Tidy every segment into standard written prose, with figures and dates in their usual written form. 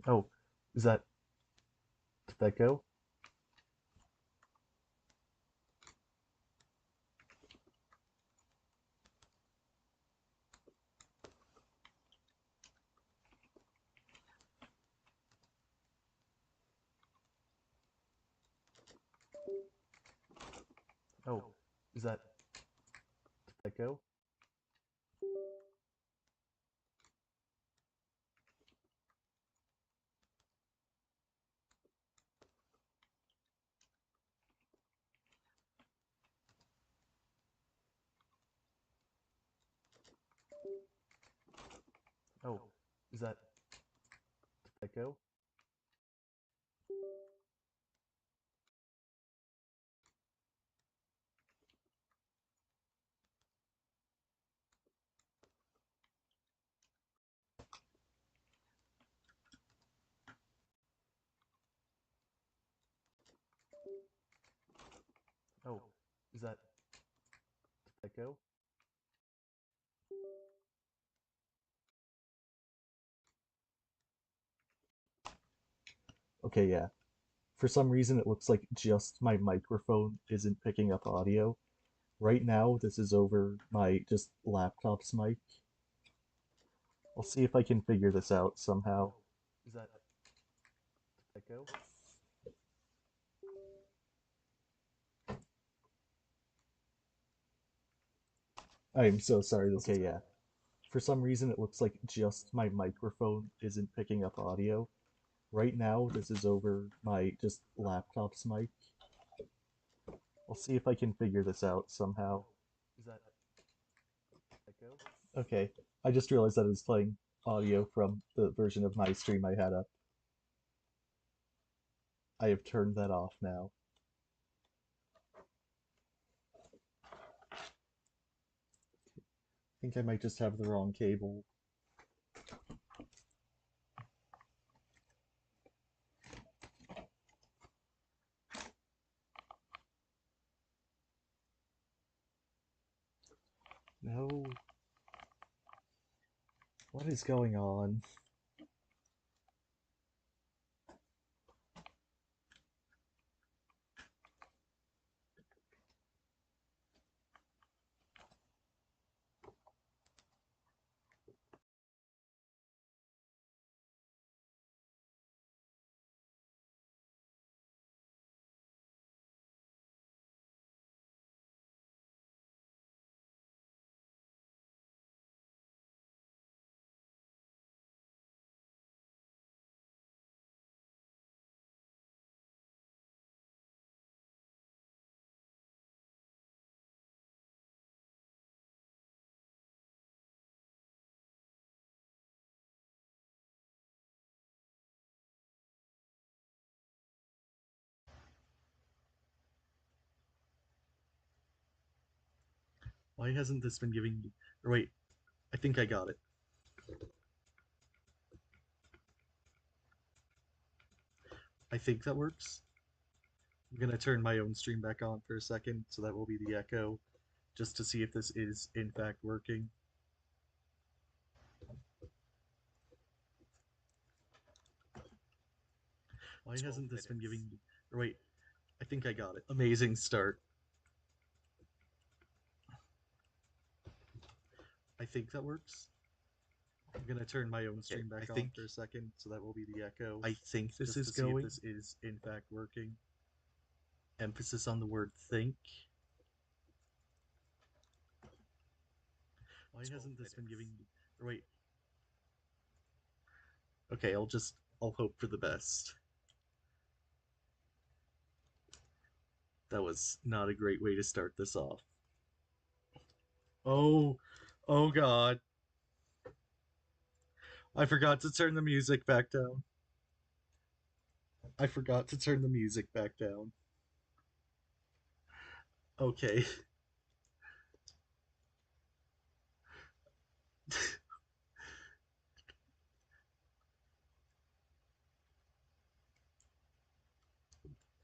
Oh, is that did that go? Oh, is that did that go? Oh, is that did that go? Oh, is that did that go? Okay, yeah. For some reason, it looks like just my microphone isn't picking up audio. Right now, this is over my just laptop's mic. I'll see if I can figure this out somehow. Oh, is that did that go? I'm so sorry this Okay, yeah. For some reason, it looks like just my microphone isn't picking up audio. Right now, this is over my just laptop's mic. I'll see if I can figure this out somehow. Oh, is that did that go? Okay, I just realized that it was playing audio from the version of my stream I had up. I have turned that off now. I think I might just have the wrong cable. No. What is going on? Why hasn't this been giving me... Or wait, I think I got it. I think that works. I'm gonna turn my own stream back on for a second, so that will be the echo, just to see if this is in fact working. Why hasn't this been giving me... Or wait, I think I got it. Amazing start. I think that works. I'm gonna turn my own stream back on for a second, so that will be the echo. I think this is going. This is in fact working. Emphasis on the word think. Why hasn't this been giving me... Or wait. Okay, I'll hope for the best. That was not a great way to start this off. Oh, oh God. I forgot to turn the music back down. I forgot to turn the music back down. Okay.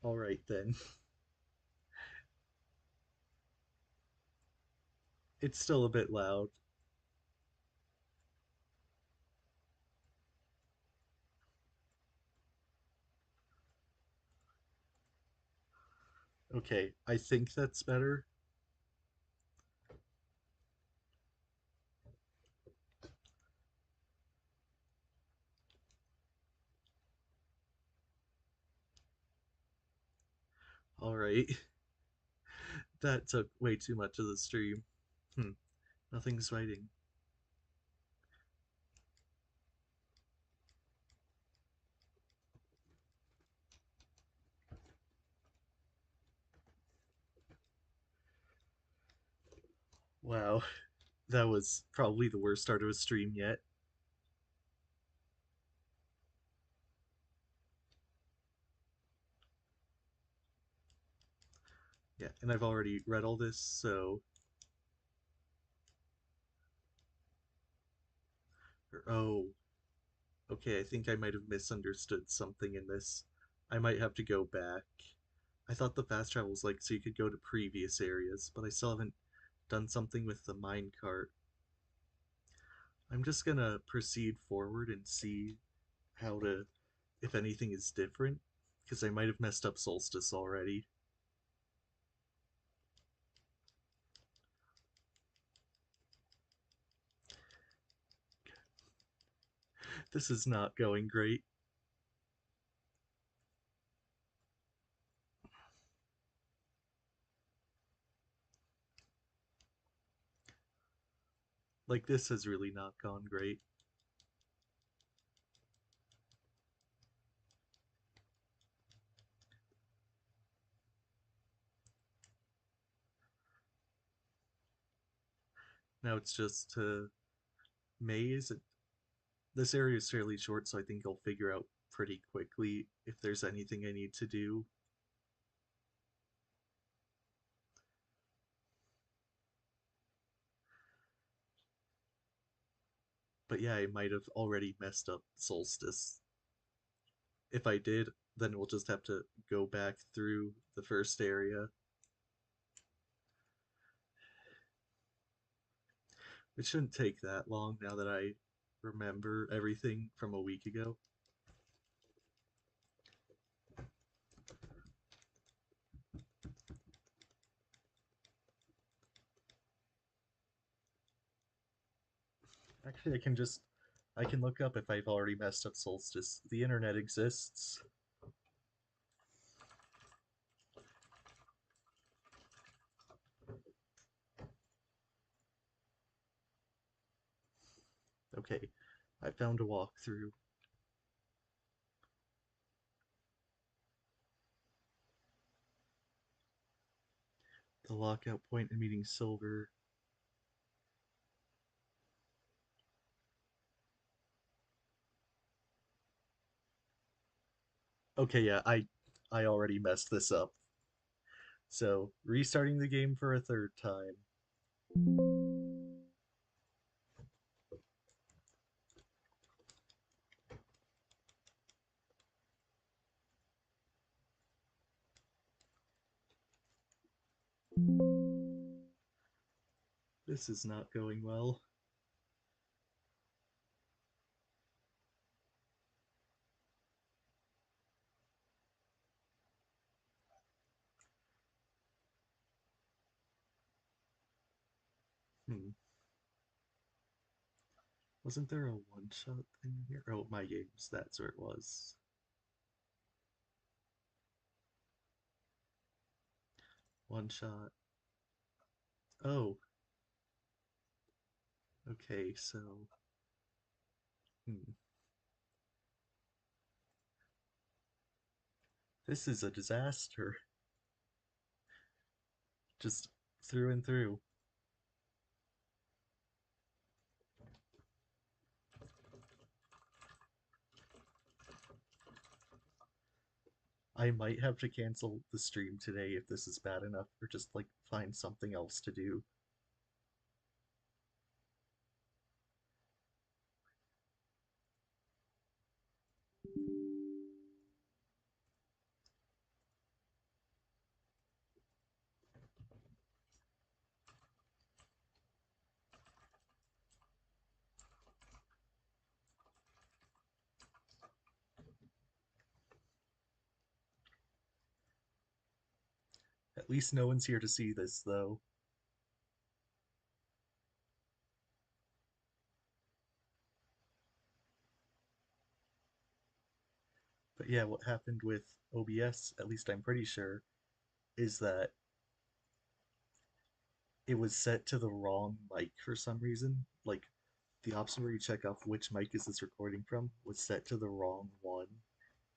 All right then. It's still a bit loud. Okay, I think that's better. All right. That took way too much of the stream. Nothing's writing. Wow. That was probably the worst start of a stream yet. Yeah, and I've already read all this, so... Oh, okay, I think I might have misunderstood something in this. I might have to go back. I thought the fast travel was like so you could go to previous areas, but I still haven't done something with the minecart. I'm just gonna proceed forward and see how to, if anything is different, because I might have messed up Solstice already. This is not going great. Like, this has really not gone great. Now it's just maze. This area is fairly short, so I think I'll figure out pretty quickly if there's anything I need to do. But yeah, I might have already messed up Solstice. If I did, then we'll just have to go back through the first area. It shouldn't take that long now that I remember everything from a week ago. Actually, I can look up if I've already messed up Solstice. The internet exists. Okay, I found a walkthrough. The lockout point and meeting Silver. Okay, yeah, I already messed this up. So, restarting the game for a third time. This is not going well. Hmm. Wasn't there a one-shot thing here? Oh, my games. That's where it was. One shot. Oh, okay, so. Hmm. This is a disaster. Just through and through. I might have to cancel the stream today if this is bad enough, or just like find something else to do. At least no one's here to see this, though. But yeah, what happened with OBS, at least I'm pretty sure, is that it was set to the wrong mic for some reason. Like, the option where you check off which mic is this recording from was set to the wrong one.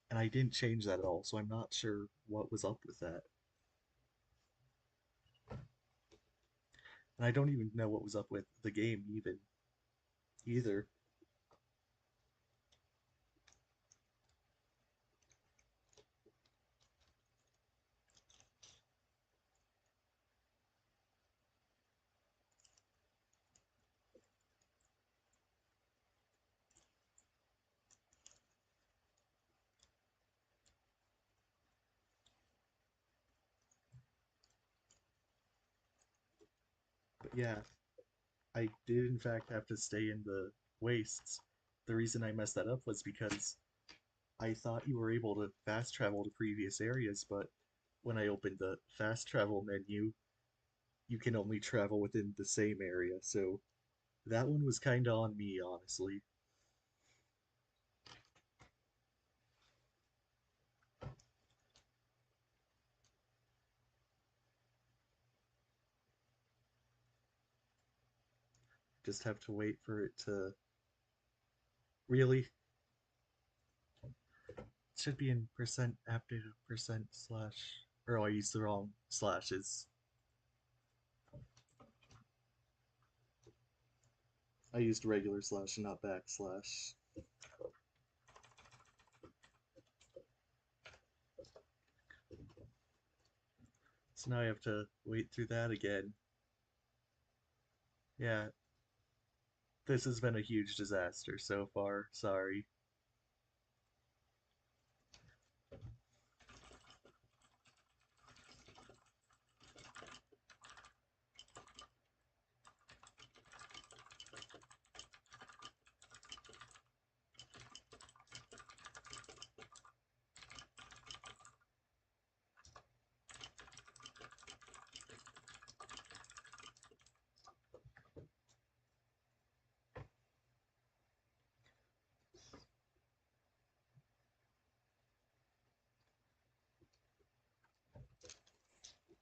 And I didn't change that at all, so I'm not sure what was up with that. And I don't even know what was up with the game even either. But yeah, I did in fact have to stay in the wastes. The reason I messed that up was because I thought you were able to fast travel to previous areas, but when I opened the fast travel menu, you can only travel within the same area. So that one was kind of on me, honestly. Just have to wait for it to really. It should be in percent app data percent slash. Or I used the wrong slashes. I used regular slash and not backslash. So now I have to wait through that again. Yeah, this has been a huge disaster so far. Sorry.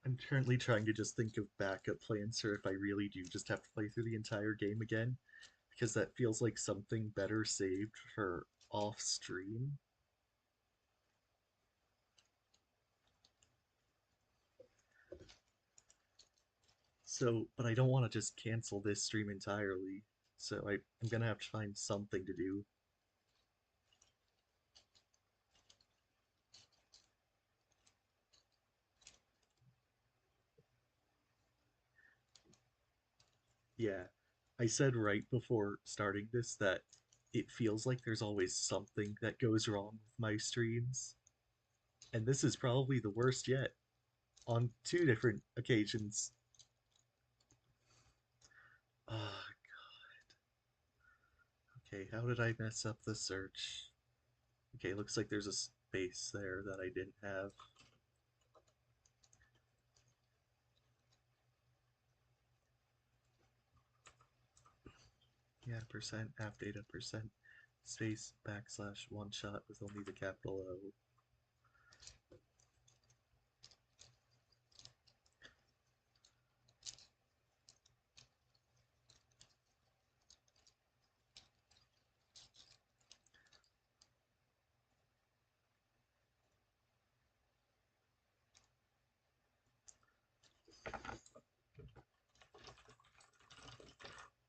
I'm currently trying to just think of backup plans for if I really do just have to play through the entire game again, because that feels like something better saved for off stream. So, but I don't want to just cancel this stream entirely. So I'm gonna have to find something to do. Yeah, I said right before starting this that it feels like there's always something that goes wrong with my streams, and this is probably the worst yet on two different occasions. Ah, okay, how did I mess up the search? Okay, looks like there's a space there that I didn't have. Yeah, percent app data percent space backslash one shot with only the capital O.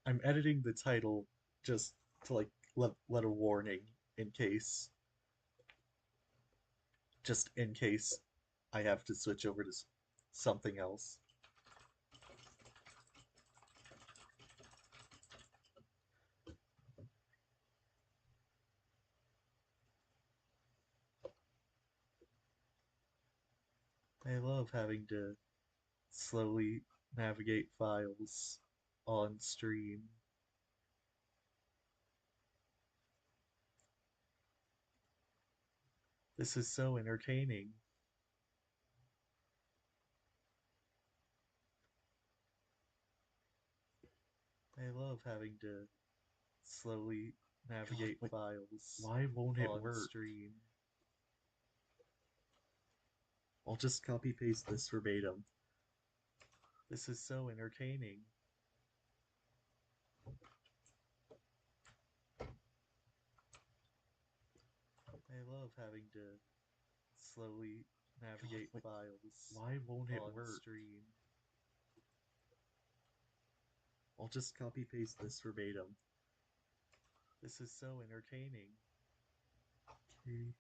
I'm editing the title just to like let a warning in case, just in case I have to switch over to something else. I love having to slowly navigate files on stream. This is so entertaining. I love having to slowly navigate files Why won't it on work? stream. I'll just copy paste this verbatim. This is so entertaining. I love having to slowly navigate files Why won't it on work? stream. I'll just copy paste this verbatim. This is so entertaining. Okay.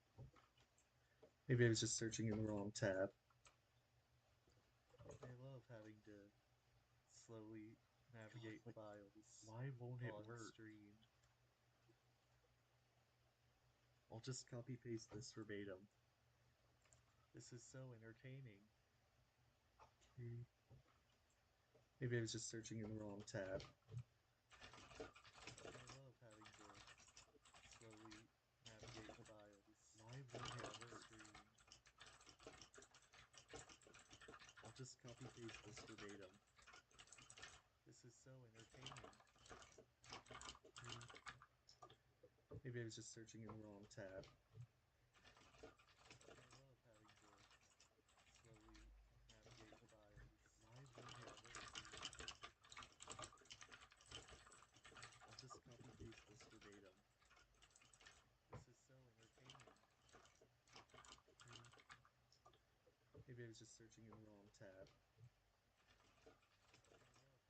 Maybe I was just searching in the wrong tab. I love having to slowly navigate files Why won't it on work? stream. I'll just copy paste this verbatim. This is so entertaining. Okay. Maybe I was just searching in the wrong tab. I love having to slowly navigate files Why won't it on work? stream. I'll just copy paste this verbatim. This is so entertaining. Maybe I was just searching in the wrong tab. I love having to slowly navigate files Why won't it on work? stream. I'll just copy paste this verbatim. This is so entertaining. Maybe I was just searching in the wrong tab. I love having to.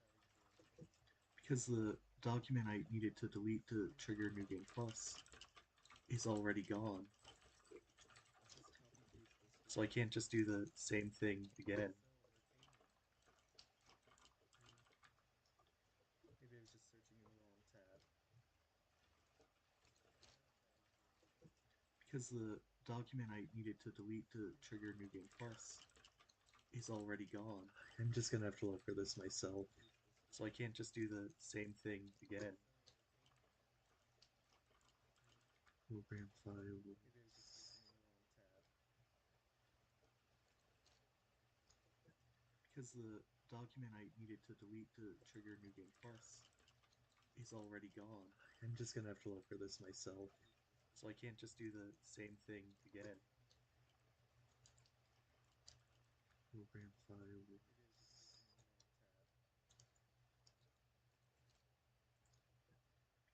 Because the document I needed to delete to trigger New Game Plus is already gone. I'll just copy paste this. So I can't just do the same thing again. Maybe I was just searching in the wrong tab. Because the document I needed to delete to trigger New Game Plus is already gone. I'm just gonna have to look for this myself. So I can't just do the same thing again. Program files. Because the document I needed to delete to trigger New Game Plus is already gone. I'm just gonna have to look for this myself. So I can't just do the same thing again. Program files.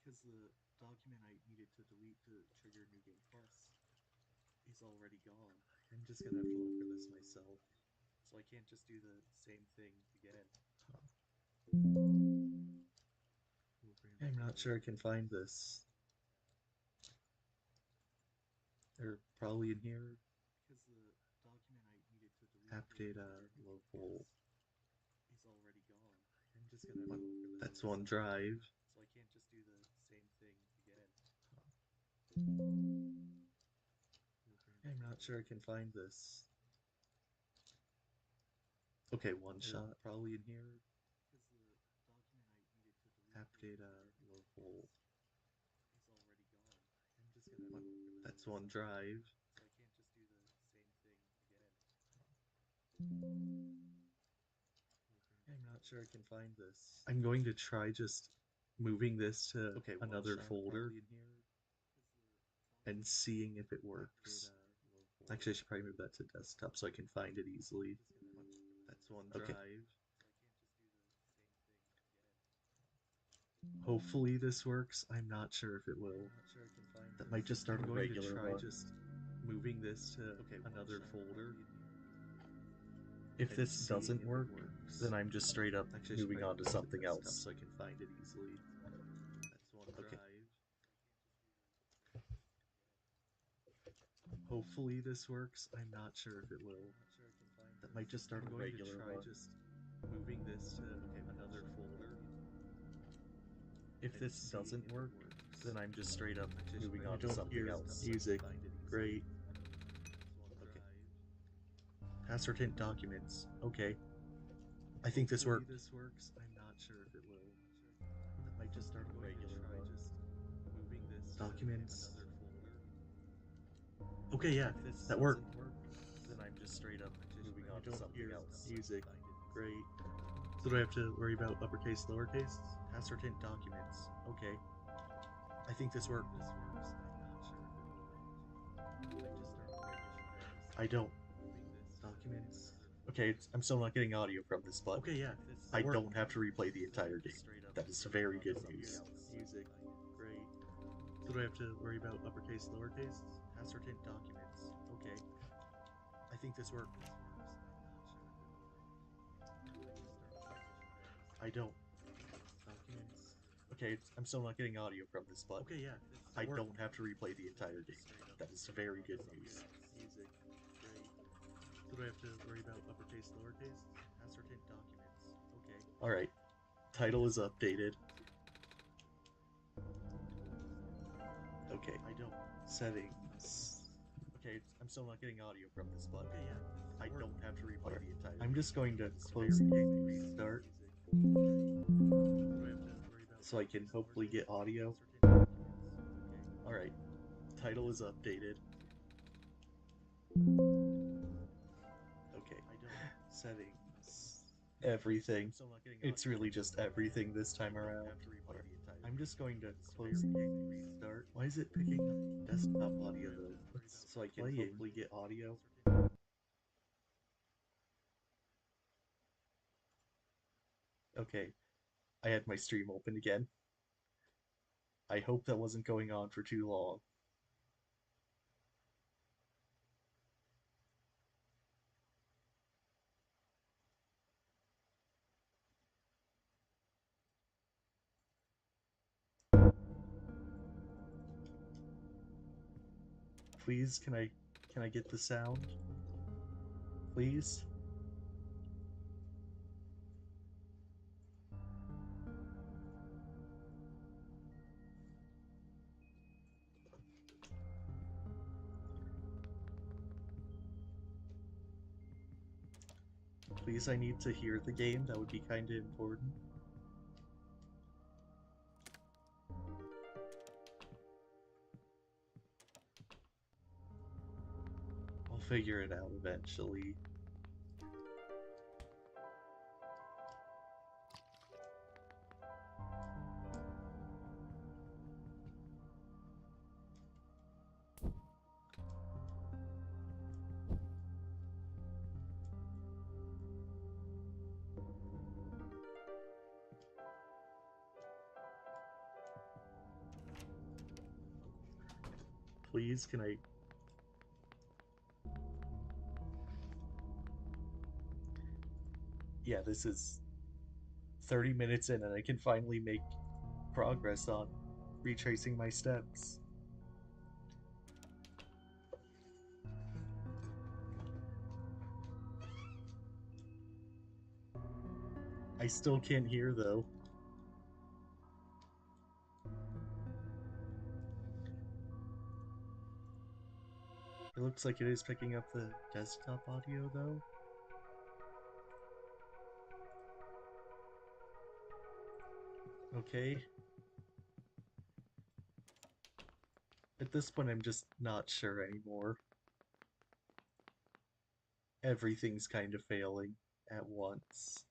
Because the document I needed to delete to trigger New Game Plus is already gone. I'm just gonna have to look for this myself. So I can't just do the same thing again. I'm not sure I can find this. They're probably in here. Because the document I needed to delete app data local is already gone. I'm just That's one drive. So I can't just do the same thing again. I'm not sure I can find this. Okay, one shot probably in here. Because the document I needed to delete App data, local. is already gone. That's one drive. So I can't just do the same thing again. I'm not sure I can find this. I'm going to try just moving this to another folder and seeing if it works. Actually, I should probably move that to desktop so I can find it easily. That's one drive. So I can't just do the same thing again. Hopefully this works. I'm not sure if it will. That might just start a regular one. Just moving this to another folder. If this doesn't work, then I'm just straight up moving on to something else. So I can find it easily. That's one drive. Hopefully this works. I'm not sure if it will. That might just start a regular one. Just moving this to another folder. If this doesn't work, then I'm just straight up moving on to something else. Music, great. Okay. Password hint documents. Okay. I think this worked. This works. I'm not sure if it will. That might just start a regular one. Moving this documents. Okay, yeah, that worked. Then I'm just straight up moving on to something else. Music, great. So do I have to worry about uppercase, lowercase? Password hint documents. Okay. I think this worked. I don't. Documents. Okay, I'm still not getting audio from this, but okay, yeah, I don't have to replay the entire game. That is very good news. Music, great. So do I have to worry about uppercase, lowercase? Password hint documents. Okay. I think this worked. I don't. Documents. Okay, I'm still not getting audio from this, but okay, yeah, I don't have to replay the entire game. That is very good news. Music, great. So do I have to worry about uppercase, lowercase? Password hint documents. Okay. All right. Title is updated. Okay. I don't. Settings. Okay, I'm still not getting audio from this, but okay, yeah, I don't have to replay the entire. I'm just going to close the game and restart, so I can hopefully get audio. All right. Title is updated. Okay. Settings. Everything. It's really just everything this time around. Alright. I'm just going to close the game and restart. Why is it picking up desktop audio though? So I can hopefully get audio. Okay. I had my stream open again. I hope that wasn't going on for too long. Please, can I get the sound? Please? Please, I need to hear the game. That would be kind of important. I'll figure it out eventually. Please, can I... Yeah, this is 30 minutes in and I can finally make progress on retracing my steps. I still can't hear though. It looks like it is picking up the desktop audio though. Okay. At this point, I'm just not sure anymore. Everything's kind of failing at once.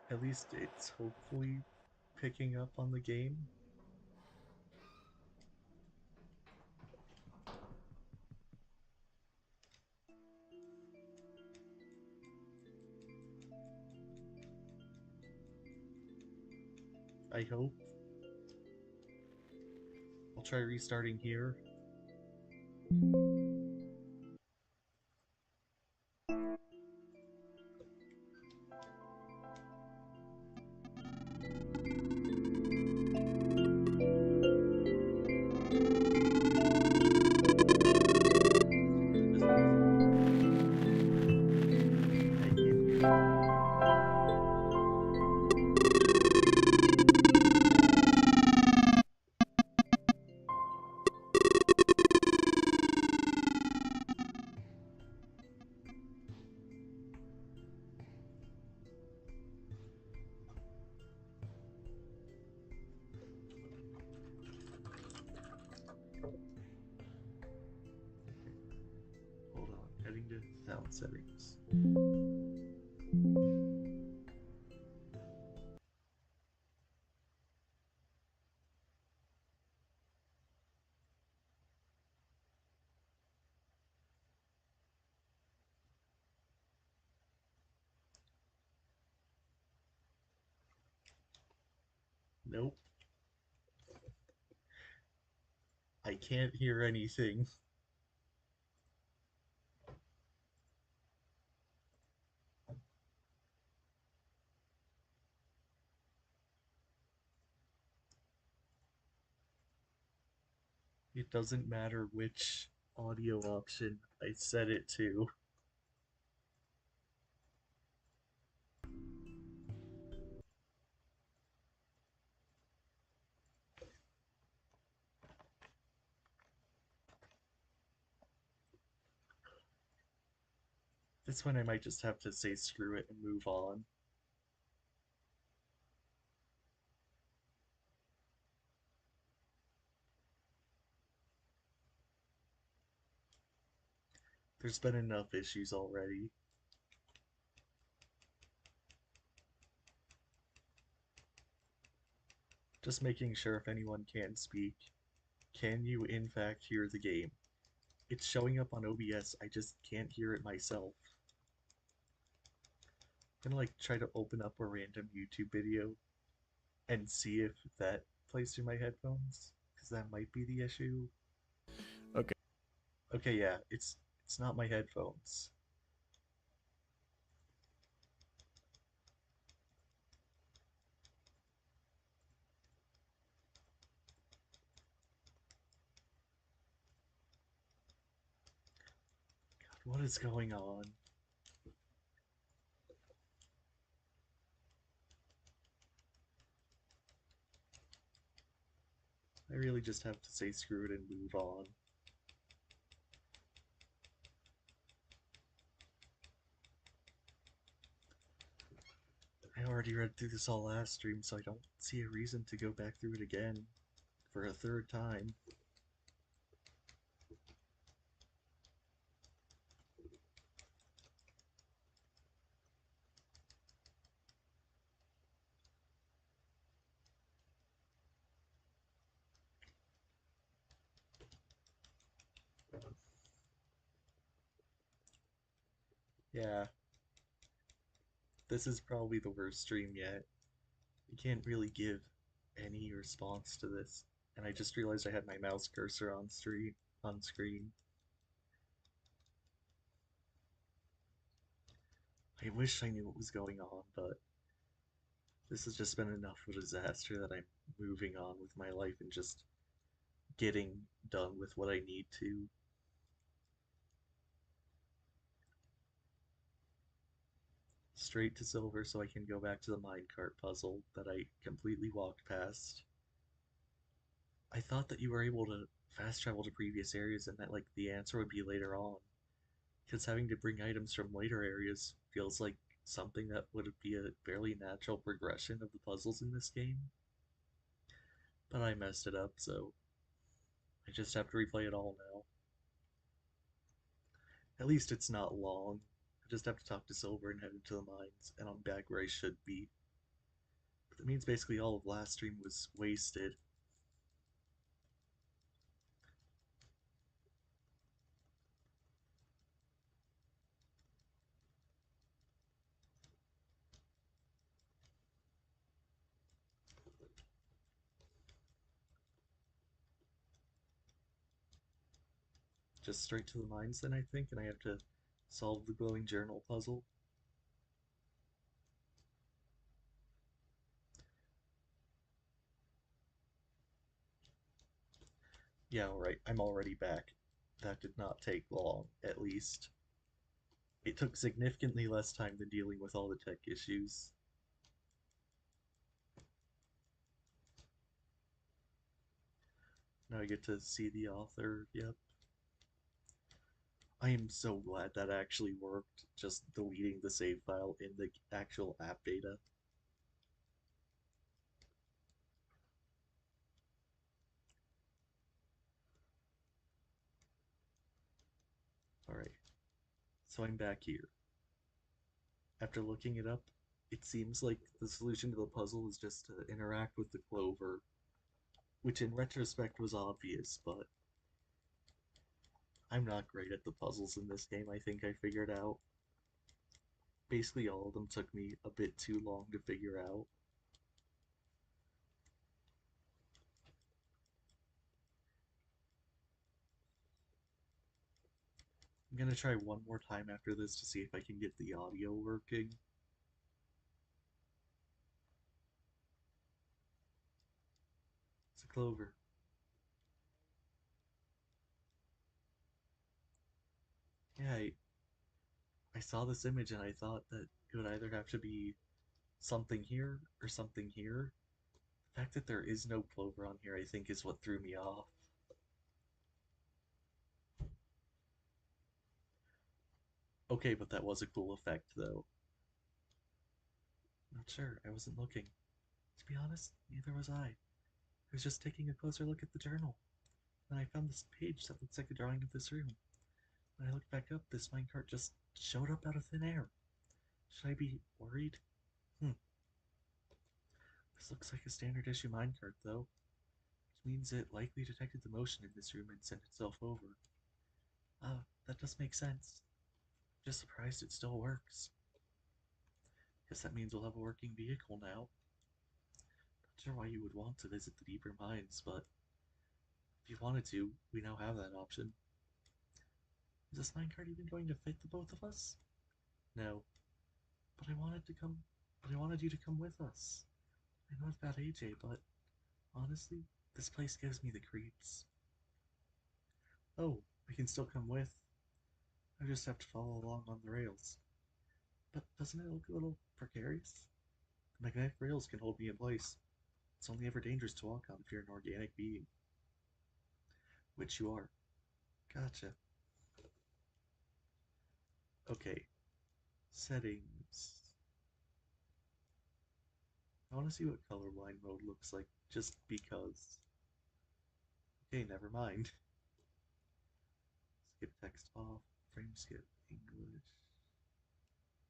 At least it's hopefully picking up on the game. I hope. I'll try restarting here. I can't hear anything. Hold on, heading to sound settings. Nope. I can't hear anything. It doesn't matter which audio option I set it to. This one I might just have to say screw it and move on. There's been enough issues already. Just making sure if anyone can speak. Can you in fact hear the game? It's showing up on OBS, I just can't hear it myself. I'm gonna try to open up a random YouTube video and see if that plays through my headphones, because that might be the issue. Okay. Okay, yeah, it's not my headphones. God, what is going on? I really just have to say screw it and move on. I already read through this all last stream, so I don't see a reason to go back through it again for a third time. Yeah, this is probably the worst stream yet. You can't really give any response to this. And I just realized I had my mouse cursor on screen. I I wish I knew what was going on, but this has just been enough of a disaster that I'm moving on with my life and just getting done with what I need to. Straight to silver so I can go back to the minecart puzzle that I completely walked past. I thought that you were able to fast travel to previous areas and that like the answer would be later on. Because having to bring items from later areas feels like something that would be a fairly natural progression of the puzzles in this game. But I messed it up, so I just have to replay it all now. At least it's not long. I just have to talk to Silver and head into the mines, and I'm back where I should be. But that means basically all of last stream was wasted. Just straight to the mines then, I think, and I have to solve the glowing journal puzzle. Yeah, alright, I'm already back. That did not take long, at least. It took significantly less time than dealing with all the tech issues. Now I get to see the author, yep. I am so glad that actually worked, just deleting the save file in the actual app data. Alright, so I'm back here. After looking it up, it seems like the solution to the puzzle is just to interact with the clover, which in retrospect was obvious, but I'm not great at the puzzles in this game, I think I figured out. Basically all of them took me a bit too long to figure out. I'm gonna try one more time after this to see if I can get the audio working. It's a clover. Yeah, I saw this image and I thought that it would either have to be something here or something here. The fact that there is no clover on here, I think, is what threw me off. Okay, but that was a cool effect, though. Not sure, I wasn't looking. To be honest, neither was I. I was just taking a closer look at the journal. Then I found this page that looks like a drawing of this room. When I looked back up, this minecart just showed up out of thin air. Should I be worried? Hmm. This looks like a standard issue minecart, though, which means it likely detected the motion in this room and sent itself over. Ah, that does make sense. I'm just surprised it still works. Guess that means we'll have a working vehicle now. Not sure why you would want to visit the deeper mines, but if you wanted to, we now have that option. Is this minecart even going to fit the both of us? No. But I wanted to come but I wanted you to come with us. I know it's about AJ, but honestly, this place gives me the creeps. Oh, I can still come with. I just have to follow along on the rails. But doesn't it look a little precarious? The magnetic rails can hold me in place. It's only ever dangerous to walk on if you're an organic being. Which you are. Gotcha. Okay. Settings. I want to see what colorblind mode looks like, just because. Okay, never mind. Skip text off. Frame skip. English.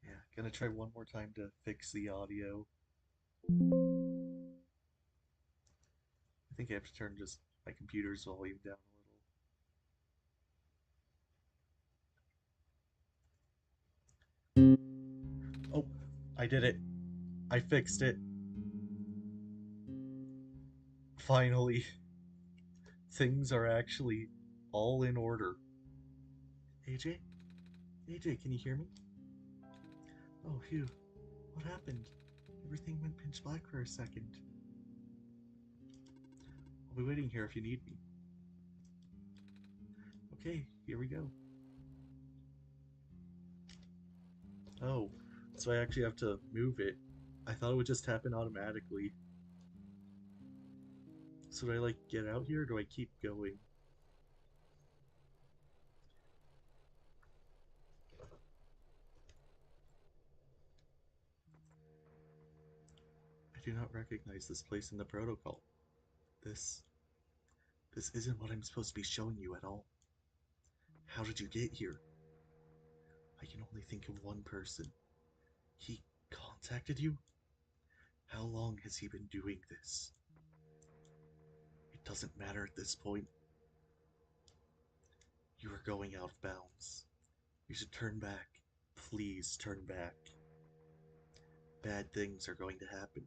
Yeah, gonna try one more time to fix the audio. I think I have to turn just my computer's volume down a little. Oh, I did it. I fixed it. Finally. Things are actually all in order. AJ? AJ, can you hear me? Oh, phew. What happened? Everything went pitch black for a second. I'll be waiting here if you need me. Okay, here we go. Oh, so I actually have to move it. I thought it would just happen automatically. So do I like get out here or do I keep going? I do not recognize this place in the protocol. This this isn't what I'm supposed to be showing you at all. How did you get here? I can only think of one person. He contacted you? How long has he been doing this? It doesn't matter at this point. You are going out of bounds. You should turn back. Please turn back. Bad things are going to happen.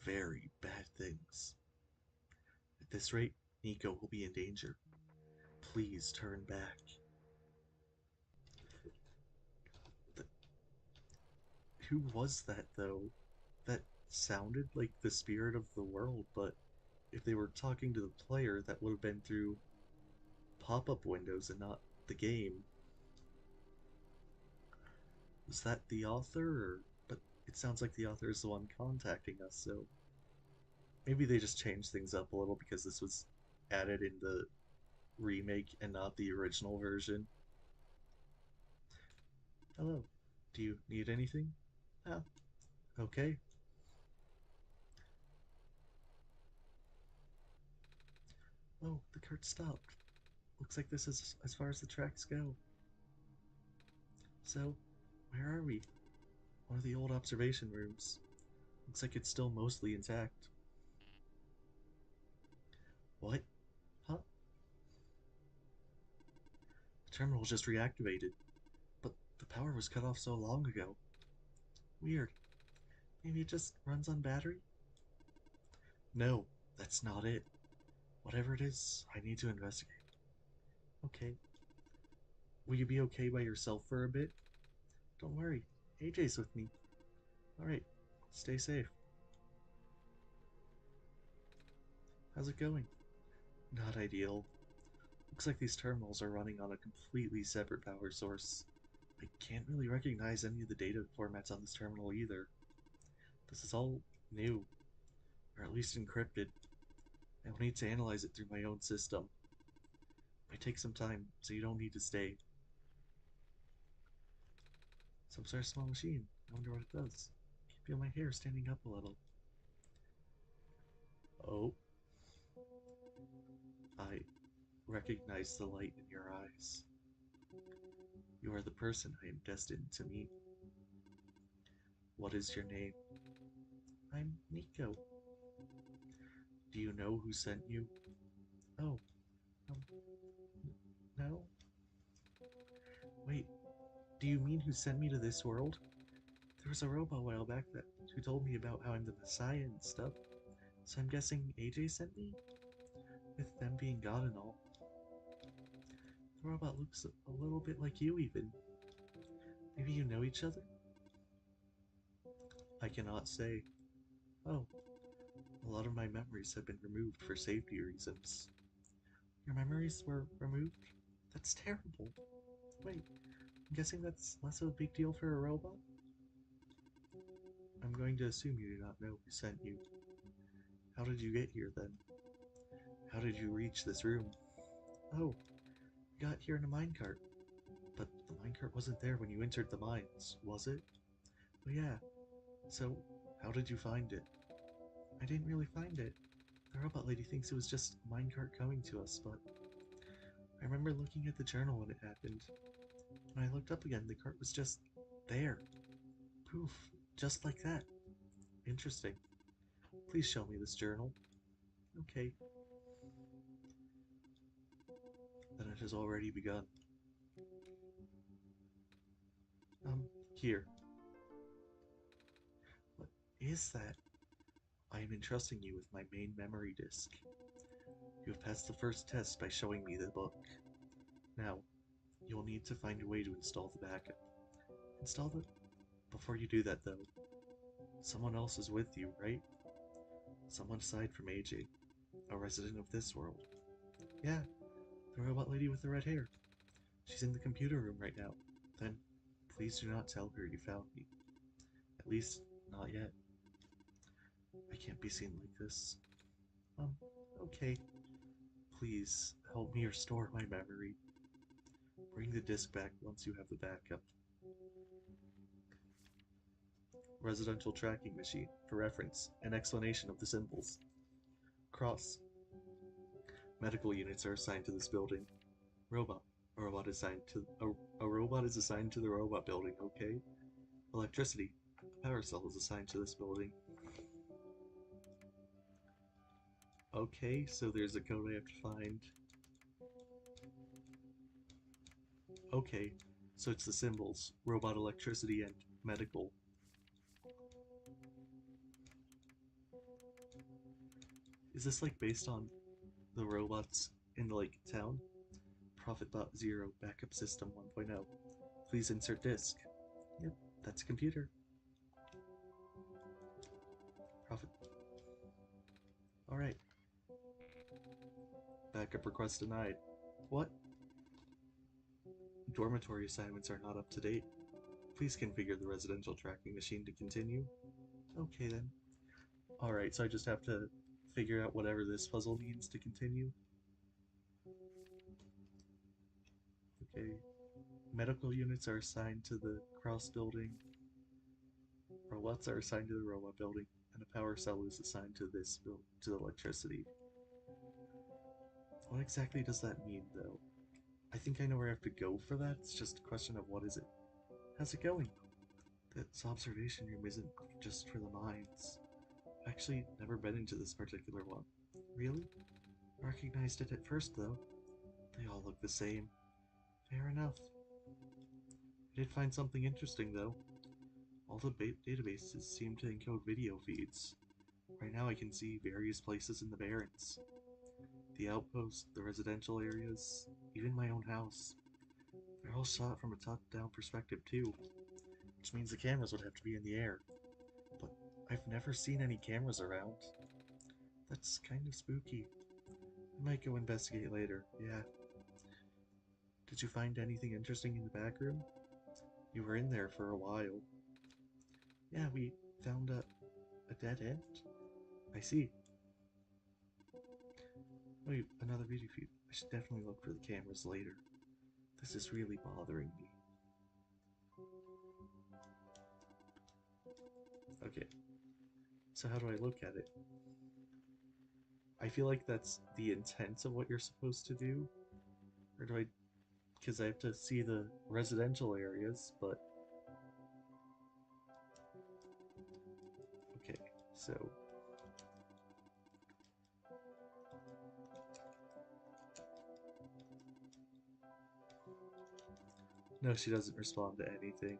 Very bad things. At this rate, Nico will be in danger. Please turn back. Th- who was that, though? That sounded like the spirit of the world, but if they were talking to the player, that would have been through pop-up windows and not the game. Was that the author? But it sounds like the author is the one contacting us, so maybe they just changed things up a little because this was added in the remake and not the original version. Hello. Do you need anything? Ah, okay. Oh, the cart stopped. Looks like this is as far as the tracks go. So, where are we? One of the old observation rooms. Looks like it's still mostly intact. What? Huh? The terminal just reactivated. But the power was cut off so long ago. Weird. Maybe it just runs on battery? No, that's not it. Whatever it is, I need to investigate. Okay. Will you be okay by yourself for a bit? Don't worry. AJ's with me. Alright. Stay safe. How's it going? Not ideal. Looks like these terminals are running on a completely separate power source. I can't really recognize any of the data formats on this terminal either. This is all new, or at least encrypted. I will need to analyze it through my own system. Might take some time, so you don't need to stay. Some sort of small machine. I wonder what it does. I can feel my hair standing up a little. Oh, I recognize the light in your eyes. You are the person I am destined to meet. What is your name? I'm Nico. Do you know who sent you? Oh, um, no? Wait, do you mean who sent me to this world? There was a robot a while back that who told me about how I'm the Messiah and stuff. So I'm guessing AJ sent me? With them being God and all. The robot looks a little bit like you even. Maybe you know each other? I cannot say. Oh, a lot of my memories have been removed for safety reasons. Your memories were removed? That's terrible. Wait, I'm guessing that's less of a big deal for a robot? I'm going to assume you do not know who sent you. How did you get here then? How did you reach this room? Oh, you got here in a minecart. But the minecart wasn't there when you entered the mines, was it? Oh yeah. So, how did you find it? I didn't really find it. The robot lady thinks it was just a minecart coming to us, but I remember looking at the journal when it happened. When I looked up again, the cart was just there. Poof, just like that. Interesting. Please show me this journal. Okay. Then it has already begun. Here. What is that? I am entrusting you with my main memory disk. You have passed the first test by showing me the book. Now, you'll need to find a way to install the backup. Install the Before you do that, though, someone else is with you, right? Someone aside from AJ, a resident of this world. Yeah, the robot lady with the red hair. She's in the computer room right now. Then, please do not tell her you found me. At least, not yet. I can't be seen like this. Okay. Please, help me restore my memory. Bring the disc back once you have the backup. Residential tracking machine. For reference, an explanation of the symbols. Cross. Medical units are assigned to this building. Robot. A robot is assigned to a robot is assigned to the robot building, okay? Electricity. A power cell is assigned to this building. Okay, so there's a code I have to find. Okay, so it's the symbols. Robot, electricity, and medical. Is this like based on the robots in the like town? Prophet.0 backup system 1.0. Please insert disk. Yep, that's a computer. Prophet. Alright. Backup request denied. What? Dormitory assignments are not up to date. Please configure the residential tracking machine to continue. Okay then. Alright, so I just have to figure out whatever this puzzle means to continue. Okay. Medical units are assigned to the cross building. Robots are assigned to the robot building, and a power cell is assigned to this to the electricity. What exactly does that mean, though? I think I know where I have to go for that. It's just a question of what is it. How's it going? This observation room isn't just for the minds. I've actually never been into this particular one. Really? I recognized it at first, though. They all look the same. Fair enough. I did find something interesting, though. All the databases seem to encode video feeds. Right now I can see various places in the Barrens. The outpost, the residential areas, even my own house. They're all shot from a top-down perspective, too. Which means the cameras would have to be in the air. But I've never seen any cameras around. That's kind of spooky. I might go investigate later, yeah. Did you find anything interesting in the back room? You were in there for a while. Yeah, we found a dead end? I see. Wait, another video feed. I should definitely look for the cameras later. This is really bothering me. Okay. So how do I look at it? I feel like that's the intent of what you're supposed to do. Or do I... Because I have to see the residential areas, but... Okay, so... No, she doesn't respond to anything.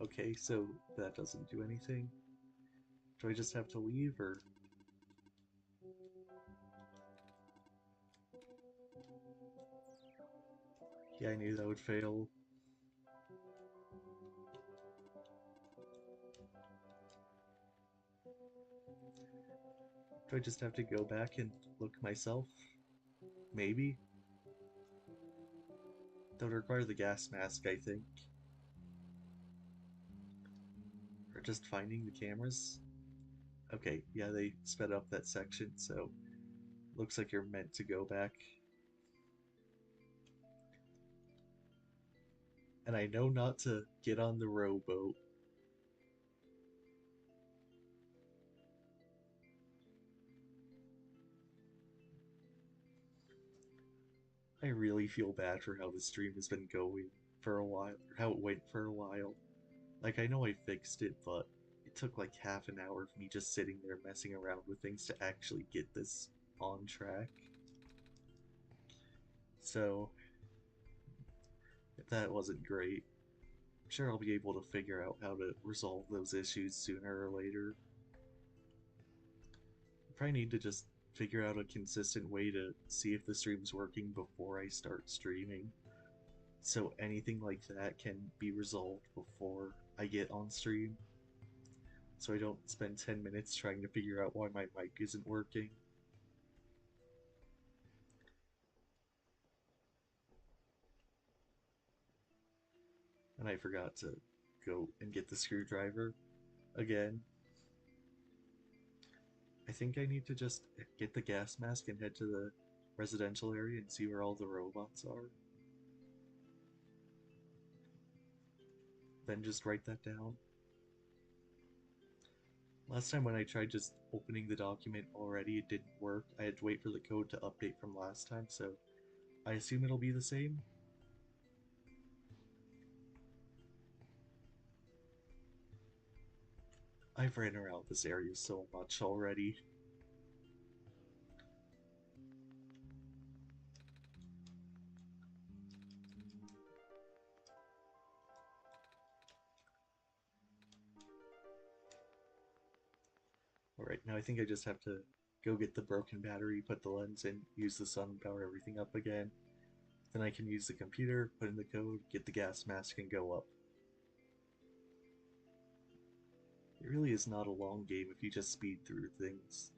Okay, so that doesn't do anything. Do I just have to leave, or... Yeah, I knew that would fail. Do I just have to go back and look myself? Maybe? That would require the gas mask, I think. Or just finding the cameras? Okay, yeah, they sped up that section, so looks like you're meant to go back. And I know not to get on the rowboat. I really feel bad for how the stream has been going for a while, or how it went for a while. Like, I know I fixed it, but it took like half an hour of me just sitting there messing around with things to actually get this on track. So, that wasn't great. I'm sure I'll be able to figure out how to resolve those issues sooner or later. I probably need to just figure out a consistent way to see if the stream's working before I start streaming. So anything like that can be resolved before I get on stream. So I don't spend 10 minutes trying to figure out why my mic isn't working. And I forgot to go and get the screwdriver again. I think I need to just get the gas mask and head to the residential area and see where all the robots are. Then just write that down. Last time when I tried just opening the document already, it didn't work. I had to wait for the code to update from last time, so I assume it'll be the same. I've ran around this area so much already. Alright, now I think I just have to go get the broken battery, put the lens in, use the sun, power everything up again. Then I can use the computer, put in the code, get the gas mask, and go up. It really is not a long game if you just speed through things,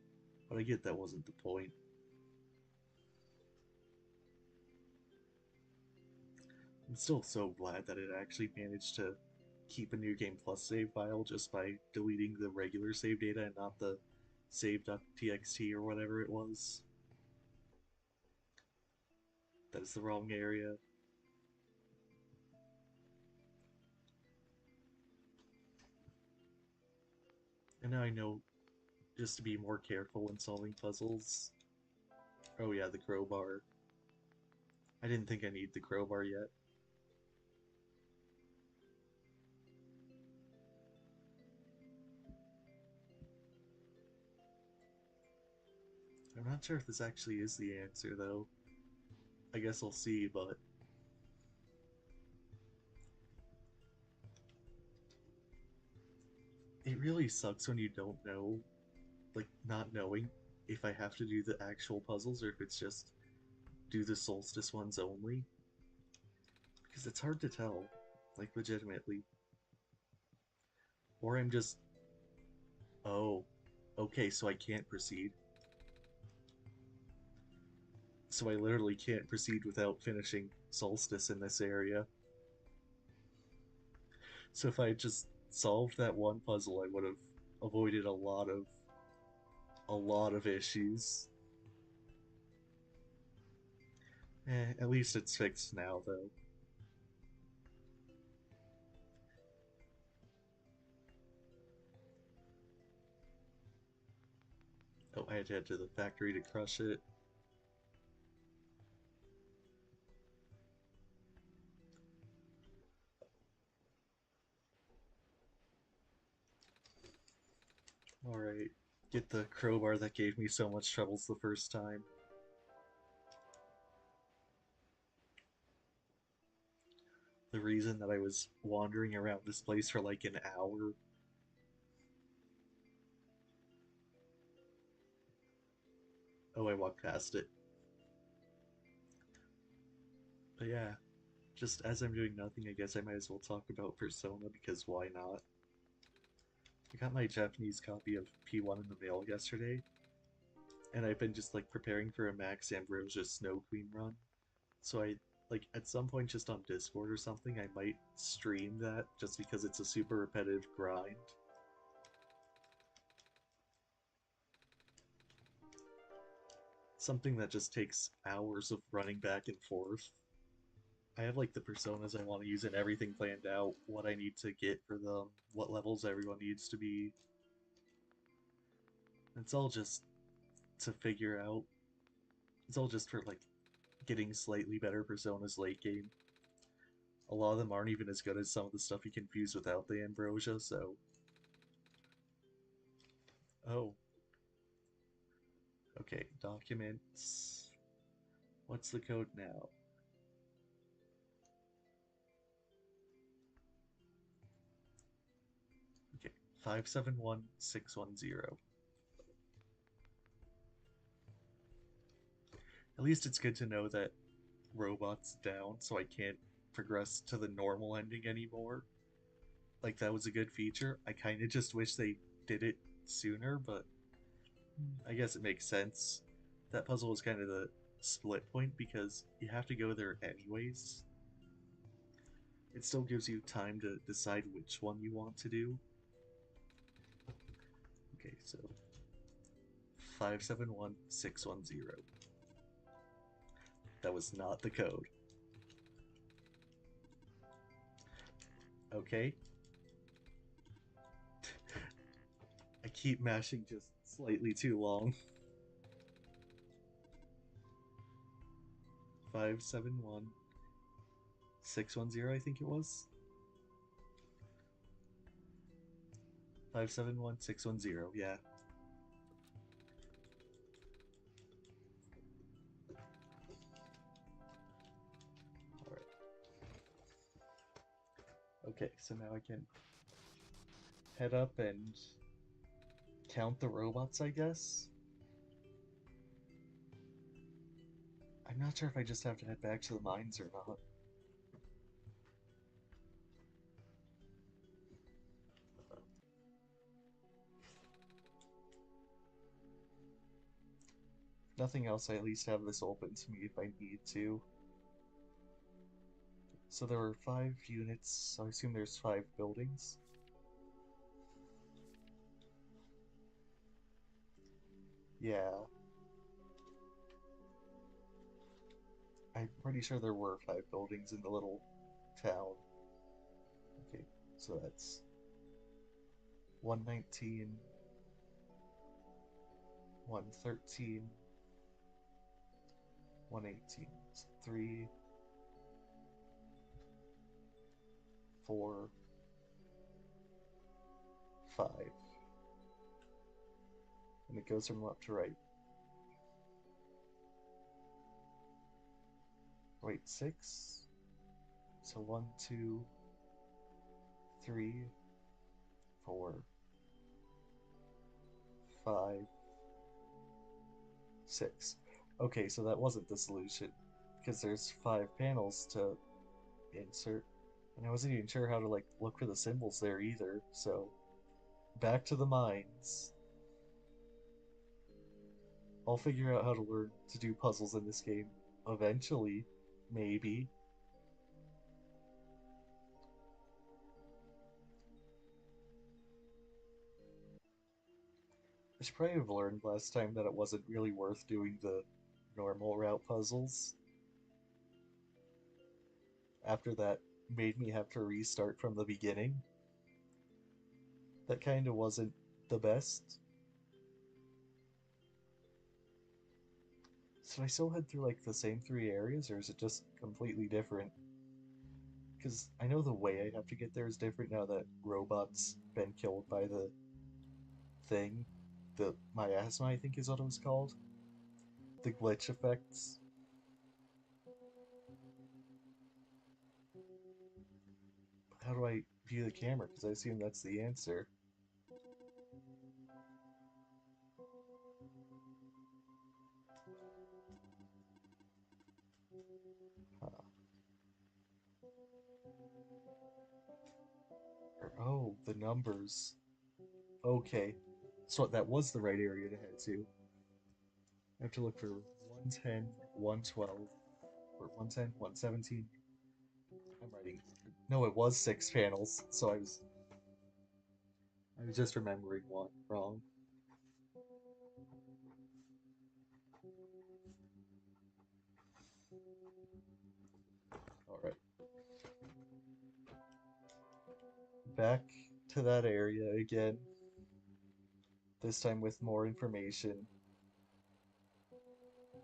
but I get that wasn't the point. I'm still so glad that it actually managed to keep a New Game Plus save file just by deleting the regular save data and not the save.txt or whatever it was. That is the wrong area. And now I know just to be more careful when solving puzzles. Oh yeah, the crowbar. I didn't think I need the crowbar yet. I'm not sure if this actually is the answer though. I guess I'll see, but it really sucks when you don't know, like not knowing if I have to do the actual puzzles or if it's just do the Solstice ones only. Because it's hard to tell, like legitimately. Or I'm just, oh, okay, so I can't proceed. So I literally can't proceed without finishing Solstice in this area. So if I had just solved that one puzzle, I would have avoided a lot of issues. At least it's fixed now, though. Oh, I had to head to the factory to crush it. Alright, get the crowbar that gave me so much troubles the first time. The reason that I was wandering around this place for like an hour. Oh, I walked past it. But yeah, just as I'm doing nothing, I guess I might as well talk about Persona because why not? I got my Japanese copy of P1 in the mail yesterday, and I've been just like preparing for a Max Ambrosia Snow Queen run. So I like at some point just on Discord or something, I might stream that just because it's a super repetitive grind. Something that just takes hours of running back and forth. I have like the personas I want to use and everything planned out, what I need to get for them, what levels everyone needs to be. It's all just to figure out. It's all just for like getting slightly better personas late game. A lot of them aren't even as good as some of the stuff you can fuse without the Ambrosia, so. Oh. Okay, documents. What's the code now? 571610. At least it's good to know that robot's down, so I can't progress to the normal ending anymore. Like, that was a good feature. I kind of just wish they did it sooner, but I guess it makes sense. That puzzle is kind of the split point because you have to go there anyways. It still gives you time to decide which one you want to do. Okay, so 571610. That was not the code. Okay. I keep mashing just slightly too long. 571610, I think it was. 571610, yeah. Alright. Okay, so now I can head up and count the robots, I guess. I'm not sure if I just have to head back to the mines or not. If nothing else, I at least have this open to me if I need to. So there were 5 units, so I assume there's 5 buildings. Yeah. I'm pretty sure there were 5 buildings in the little town. Okay, so that's 119, 113, 118. So 3, 4, 5. And it goes from left to right. Wait, 6? So 1, 2, 3, 4, 5, 6. Okay, so that wasn't the solution, because there's 5 panels to insert, and I wasn't even sure how to like look for the symbols there either, so back to the mines. I'll figure out how to learn to do puzzles in this game eventually, maybe. I should probably have learned last time that it wasn't really worth doing the normal route puzzles. After that made me have to restart from the beginning. That kind of wasn't the best. Should I still head through like the same 3 areas, or is it just completely different? Because I know the way I have to get there is different now that Robot's been killed by the thing. The miasma, I think is what it was called. The glitch effects. How do I view the camera? Because I assume that's the answer. Huh. Oh, the numbers. Okay. So that was the right area to head to. I have to look for 110, 112, or 110, 117. I'm writing. No, it was 6 panels, so I was just remembering one wrong. Alright. Back to that area again. This time with more information.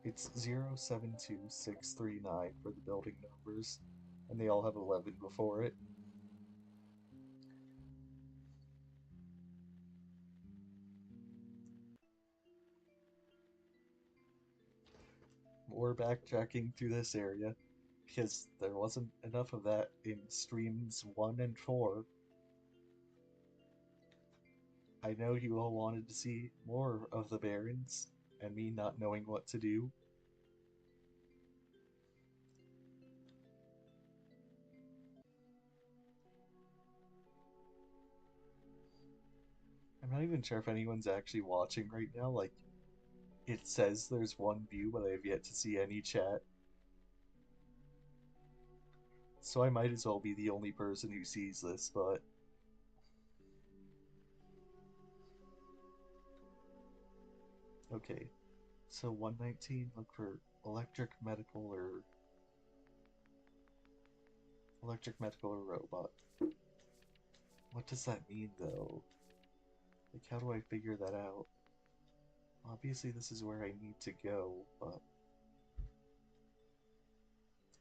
It's 072639 for the building numbers, and they all have 11 before it. More backtracking through this area, because there wasn't enough of that in streams 1 and 4. I know you all wanted to see more of the Barons, and me not knowing what to do. I'm not even sure if anyone's actually watching right now. Like, it says there's one view, but I have yet to see any chat. So I might as well be the only person who sees this, but... Okay, so 119, look for electric, medical, or... Electric, medical, or robot. What does that mean, though? Like, how do I figure that out? Obviously, this is where I need to go, but...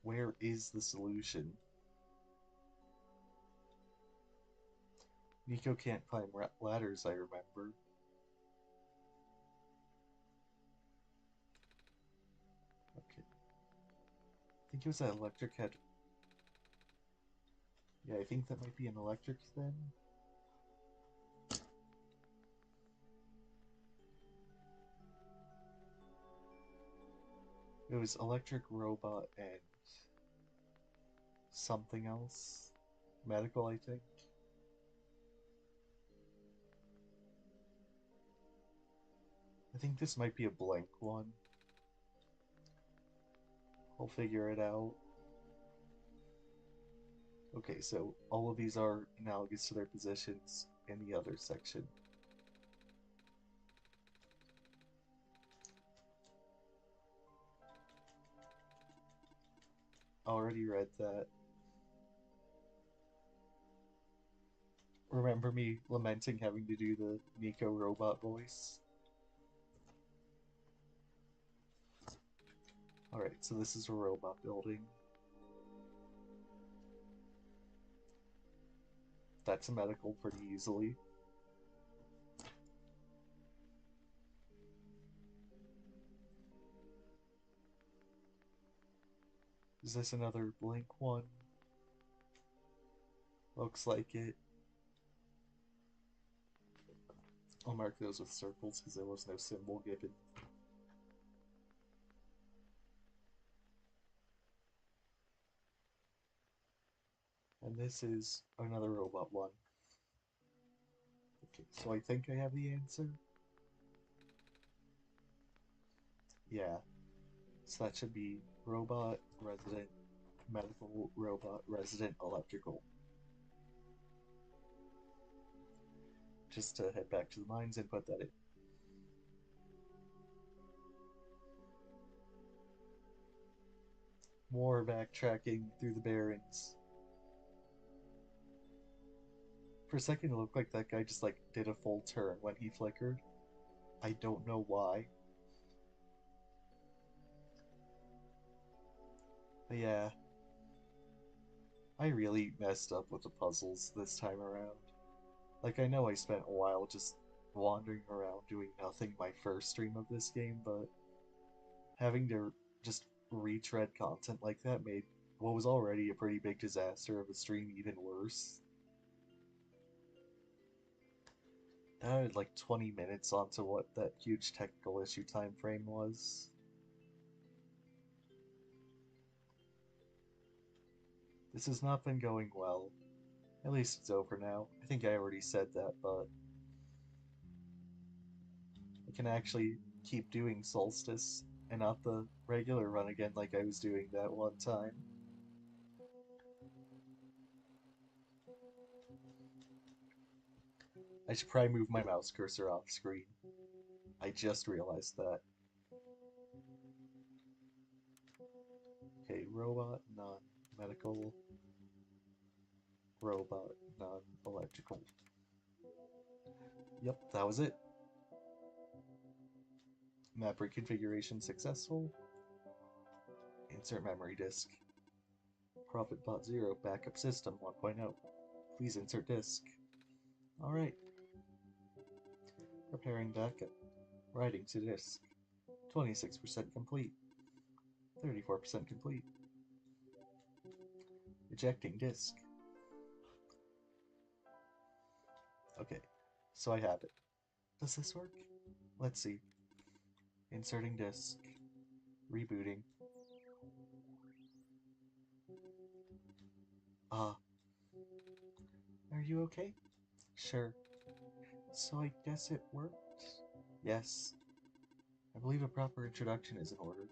Where is the solution? Nico can't climb ladders, I remember. Okay. I think it was that electric head. Yeah, I think that might be an electric then. It was electric, robot, and something else. Medical, I think. I think this might be a blank one. I'll figure it out. Okay, so all of these are analogous to their positions in the other section. Already read that. Remember me lamenting having to do the Nico robot voice? Alright, so this is a robot building. That's a medical pretty easily. Is this another blank one? Looks like it. I'll mark those with circles because there was no symbol given. And this is another robot one. Okay, so I think I have the answer. Yeah. So that should be robot, resident, medical, robot, resident, electrical. Just to head back to the mines and put that in. More backtracking through the Barrens. For a second it looked like that guy just like did a full turn when he flickered. I don't know why. But yeah. I really messed up with the puzzles this time around. Like, I know I spent a while just wandering around doing nothing my first stream of this game, but having to just retread content like that made what was already a pretty big disaster of a stream even worse. I added like 20 minutes onto what that huge technical issue time frame was. This has not been going well. At least it's over now. I think I already said that, but I can actually keep doing Solstice and not the regular run again like I was doing that one time. I should probably move my mouse cursor off screen. I just realized that. Okay, robot, non-medical, robot, non-electrical. Yep, that was it. Map reconfiguration successful. Insert memory disk. Profit bot 0, backup system 1.0. Please insert disk. Alright. Preparing backup. Writing to disk. 26% complete. 34% complete. Ejecting disk. Okay. So I have it. Does this work? Let's see. Inserting disk. Rebooting. Ah, are you okay? Sure. So I guess it worked? Yes. I believe a proper introduction is in order.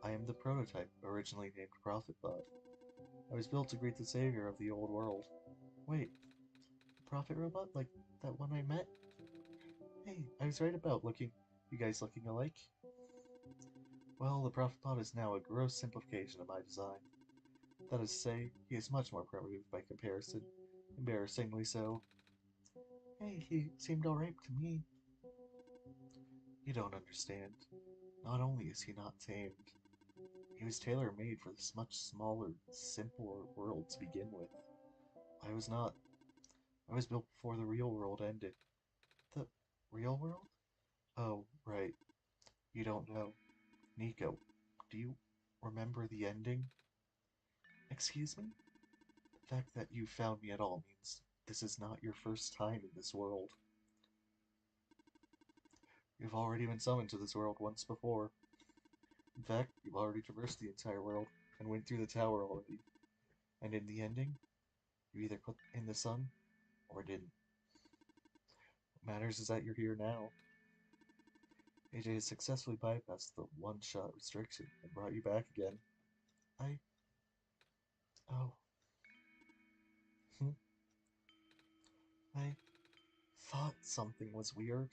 I am the prototype, originally named Prophetbot. I was built to greet the savior of the old world. Wait, the Prophet Robot? Like that one I met? Hey, I was right about you guys looking alike. Well, the Prophetbot is now a gross simplification of my design. That is to say, he is much more primitive by comparison. Embarrassingly so. Hey, he seemed alright to me. You don't understand. Not only is he not tamed, he was tailor-made for this much smaller, simpler world to begin with. I was not. I was built before the real world ended. The real world? Oh, right. You don't know. Nico, do you remember the ending? Excuse me? The fact that you found me at all means this is not your first time in this world. You've already been summoned to this world once before. In fact, you've already traversed the entire world and went through the tower already. And in the ending, you either put in the sun or didn't. What matters is that you're here now. AJ has successfully bypassed the one-shot restriction and brought you back again. I... Oh. I thought something was weird.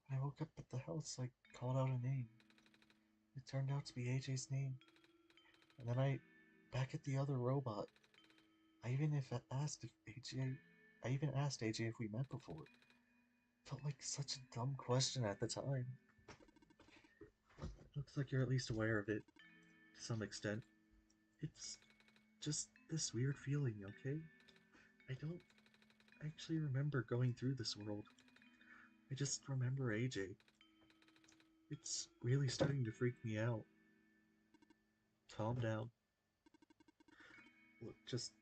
When I woke up at the house, I called out a name. It turned out to be AJ's name. And then back at the other robot, I even asked AJ if we met before. Felt like such a dumb question at the time. Looks like you're at least aware of it, to some extent. It's just this weird feeling, okay? I don't actually remember going through this world. I just remember AJ. It's really starting to freak me out. Calm down. Look, just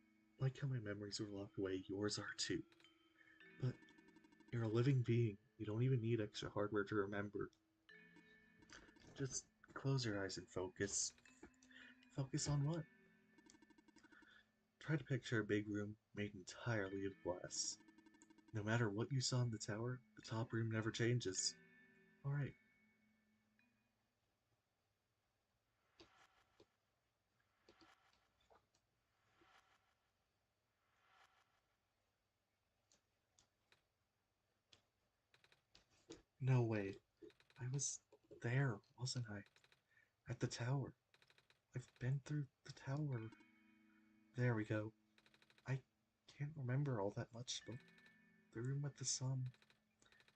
like how my memories were locked away, yours are too. But you're a living being. You don't even need extra hardware to remember. Just close your eyes and focus. Focus on what? Try to picture a big room made entirely of glass. No matter what you saw in the tower, the top room never changes. Alright. No way. I was there, wasn't I? At the tower. I've been through the tower. There we go. I can't remember all that much, but the room with the sun.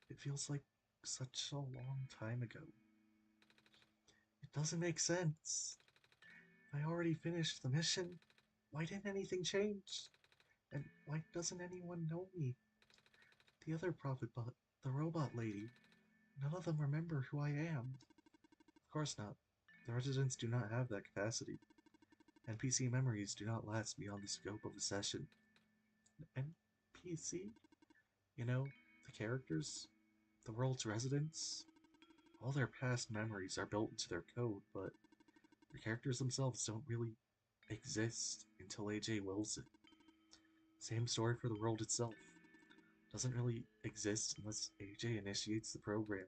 It feels like such a long time ago. It doesn't make sense. I already finished the mission. Why didn't anything change? And why doesn't anyone know me? The other prophet bot, the robot lady, none of them remember who I am. Of course not. The residents do not have that capacity. NPC memories do not last beyond the scope of a session. NPC? You know, the characters, the world's residents, all their past memories are built into their code, but the characters themselves don't really exist until AJ wills it. Same story for the world itself. Doesn't really exist unless AJ initiates the program.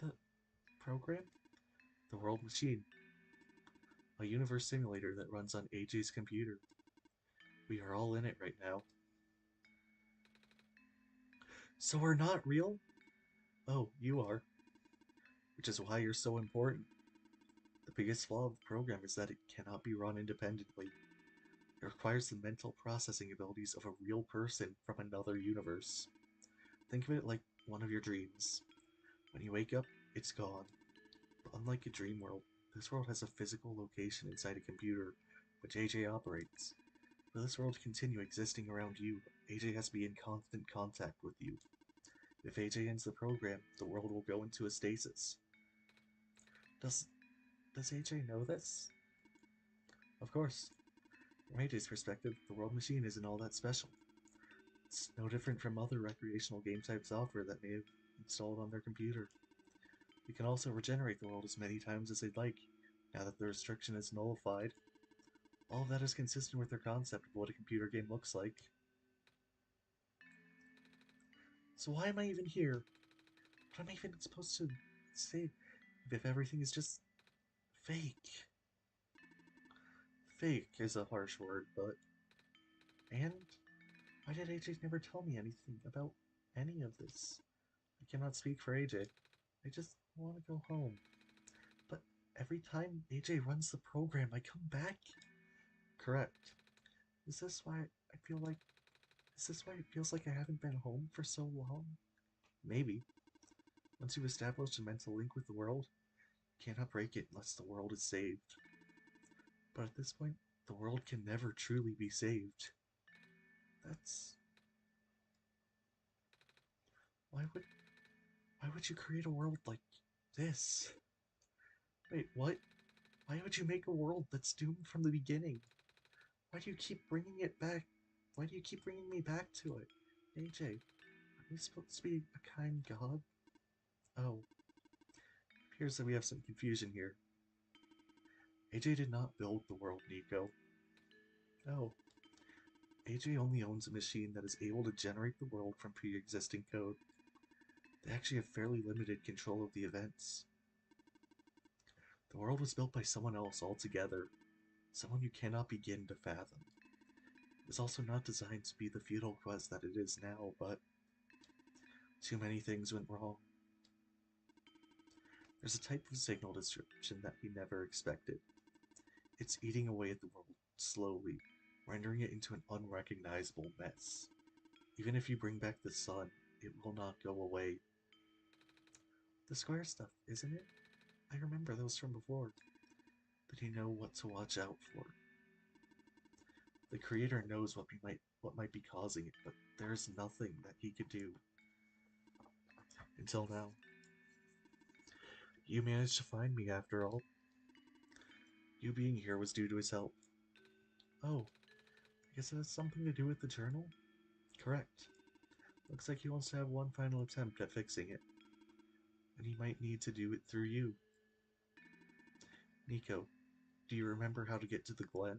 The program? The World Machine. A universe simulator that runs on AJ's computer. We are all in it right now. So we're not real? Oh, you are. Which is why you're so important. The biggest flaw of the program is that it cannot be run independently. It requires the mental processing abilities of a real person from another universe. Think of it like one of your dreams. When you wake up, it's gone. But unlike a dream world, this world has a physical location inside a computer, which AJ operates. For this world to continue existing around you, AJ has to be in constant contact with you. If AJ ends the program, the world will go into a stasis. Does AJ know this? Of course. From AJ's perspective, the world machine isn't all that special. It's no different from other recreational game type software that may have installed on their computer. You can also regenerate the world as many times as they'd like, now that the restriction is nullified. All of that is consistent with their concept of what a computer game looks like. So why am I even here? What am I even supposed to say if everything is just fake? Fake is a harsh word, but... And why did AJ never tell me anything about any of this? I cannot speak for AJ. I just want to go home. But every time AJ runs the program, I come back. Correct. Is this why I feel like... Is this why it feels like I haven't been home for so long? Maybe. Once you've established a mental link with the world, you cannot break it unless the world is saved. But at this point, the world can never truly be saved. That's... Why would you create a world like this? Wait, what? Why would you make a world that's doomed from the beginning? Why do you keep bringing it back? Why do you keep bringing me back to it? AJ, are we supposed to be a kind god? Oh, appears that we have some confusion here. AJ did not build the world, Nico. Oh, AJ only owns a machine that is able to generate the world from pre-existing code. They actually have fairly limited control of the events. The world was built by someone else altogether, someone you cannot begin to fathom. It was also not designed to be the feudal quest that it is now, but too many things went wrong. There's a type of signal disruption that he never expected. It's eating away at the world slowly, rendering it into an unrecognizable mess. Even if you bring back the sun, it will not go away. The square stuff, isn't it? I remember those from before. But you know what to watch out for. The creator knows what might be causing it, but there's nothing that he could do. Until now. You managed to find me after all. You being here was due to his help. Oh, I guess it has something to do with the journal? Correct. Looks like he wants to have one final attempt at fixing it. And he might need to do it through you. Nico, do you remember how to get to the Glen?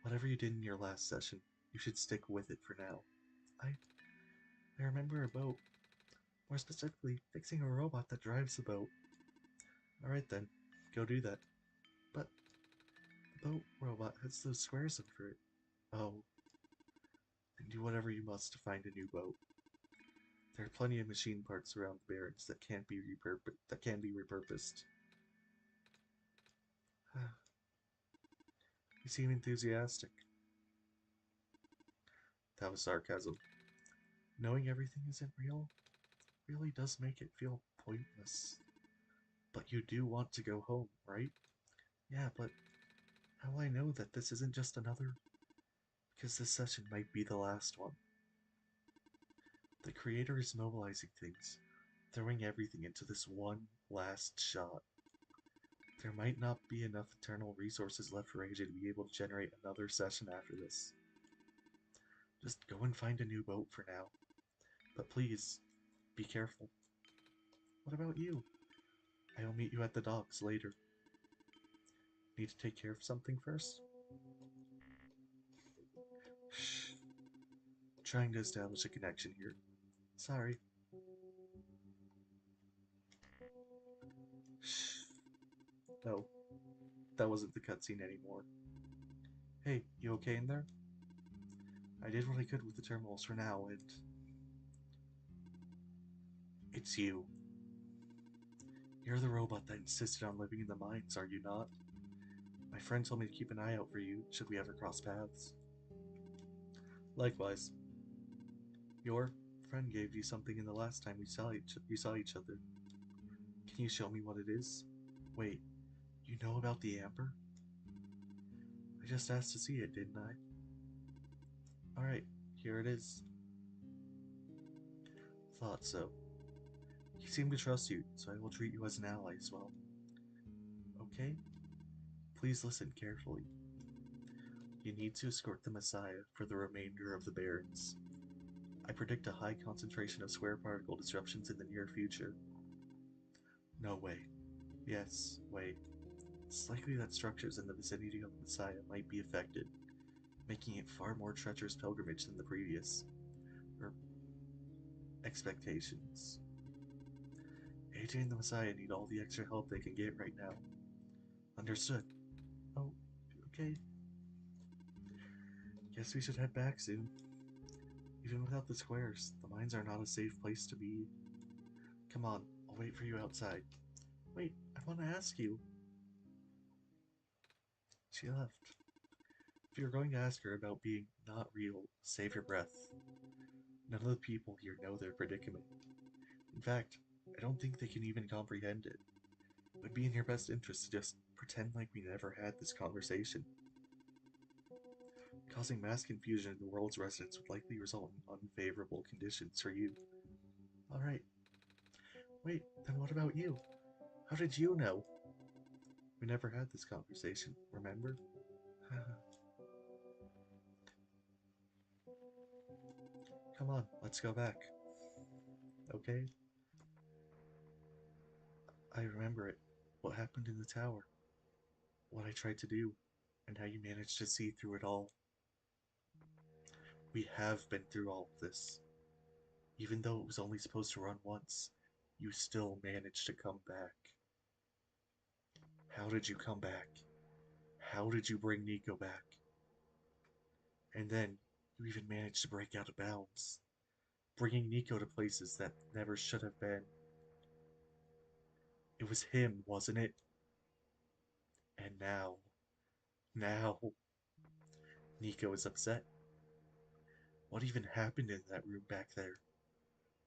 Whatever you did in your last session, you should stick with it for now. I remember a boat. More specifically, fixing a robot that drives the boat. Alright then, go do that. But the boat robot has those squares over it. Oh. Then do whatever you must to find a new boat. There are plenty of machine parts around the barracks that can be repurposed. You seem enthusiastic. That was sarcasm. Knowing everything isn't real really does make it feel pointless. But you do want to go home, right? Yeah, but how will I know that this isn't just another... Because this session might be the last one. The creator is mobilizing things, throwing everything into this one last shot. There might not be enough internal resources left for AJ to be able to generate another session after this. Just go and find a new boat for now. But please, be careful. What about you? I will meet you at the docks later. Need to take care of something first? Shh. Trying to establish a connection here. Sorry. Shh. No, that wasn't the cutscene anymore. Hey, you okay in there? I did what I could with the terminals for now, and... It's you. You're the robot that insisted on living in the mines, are you not? My friend told me to keep an eye out for you, should we ever cross paths. Likewise. Your friend gave you something in the last time we saw each other. Can you show me what it is? Wait, you know about the amber? I just asked to see it, didn't I? Alright, here it is. Thought so. He seemed to trust you, so I will treat you as an ally as well. Okay? Please listen carefully. You need to escort the Messiah for the remainder of the Barrens. I predict a high concentration of square particle disruptions in the near future. No way. Yes, wait. It's likely that structures in the vicinity of the Messiah might be affected, making it far more treacherous pilgrimage than the previous, or expectations. AJ and the Messiah need all the extra help they can get right now. Understood. Oh, okay. Guess we should head back soon. Even without the squares, the mines are not a safe place to be. Come on, I'll wait for you outside. Wait, I want to ask you. She left. If you're going to ask her about being not real, save your breath. None of the people here know their predicament. In fact, I don't think they can even comprehend it. It would be in your best interest to just pretend like we never had this conversation. Causing mass confusion in the world's residents would likely result in unfavorable conditions for you. Alright. Wait, then what about you? How did you know? We never had this conversation, remember? Come on, let's go back. Okay? I remember it. What happened in the tower. What I tried to do, and how you managed to see through it all. We have been through all of this. Even though it was only supposed to run once, you still managed to come back. How did you come back? How did you bring Nico back? And then, you even managed to break out of bounds, bringing Nico to places that never should have been. It was him, wasn't it? And now, Nico is upset. What even happened in that room back there?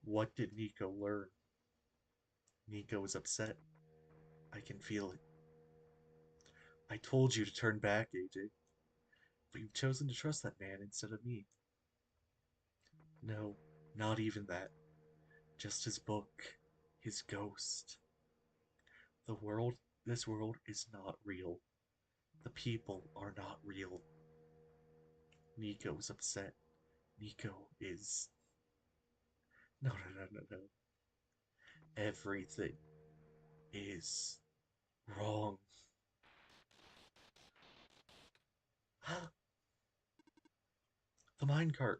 What did Nico learn? Nico is upset. I can feel it. I told you to turn back, AJ. But you've chosen to trust that man instead of me. No, not even that. Just his book. His ghost. The world, this world is not real. The people are not real. Nico's upset. Nico is... No, no, no, no, no. Everything is wrong. The minecart.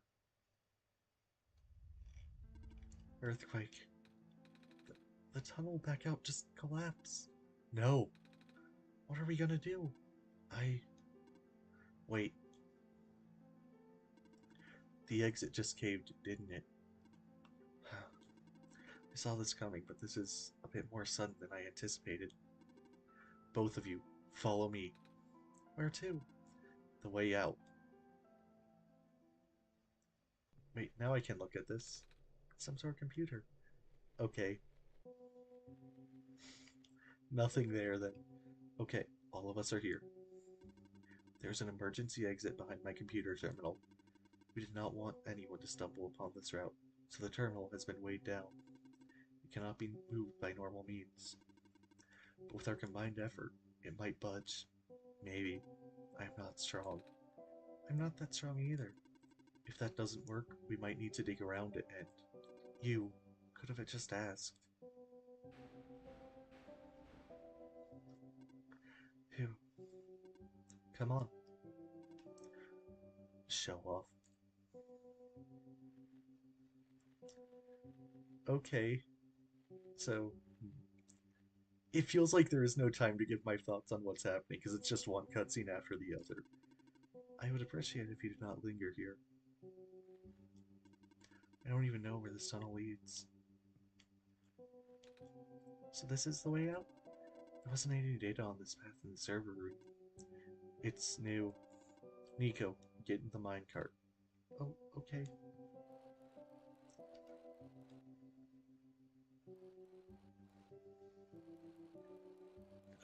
Earthquake. The tunnel back out just collapsed. No. What are we gonna do? I... Wait. The exit just caved, didn't it? I saw this coming, but this is a bit more sudden than I anticipated. Both of you, follow me. Where to? The way out. Wait, now I can look at this. It's some sort of computer. Okay. Nothing there then. Okay, all of us are here. There's an emergency exit behind my computer terminal. We did not want anyone to stumble upon this route, so the terminal has been weighed down. It cannot be moved by normal means. But with our combined effort, it might budge. Maybe. I am not strong. I'm not that strong either. If that doesn't work, we might need to dig around it, and you could have just asked. Phew. Come on. Show off. Okay. So, it feels like there is no time to give my thoughts on what's happening because it's just one cutscene after the other. I would appreciate it if you did not linger here. I don't even know where this tunnel leads. So this is the way out? There wasn't any data on this path in the server room. It's new. Nico, get in the minecart. Oh, okay.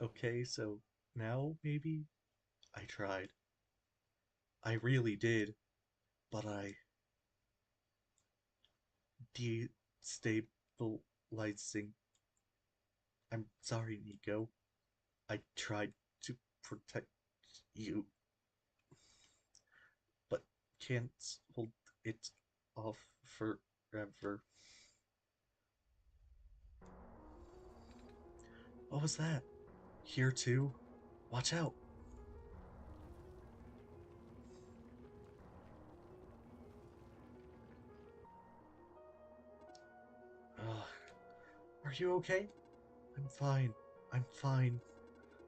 Okay, so now maybe? I tried. I really did, but I destabilizing. I'm sorry, Nico. I tried to protect you. can't hold it off forever. What was that? Here too? Watch out! Ugh. Are you okay? I'm fine. I'm fine.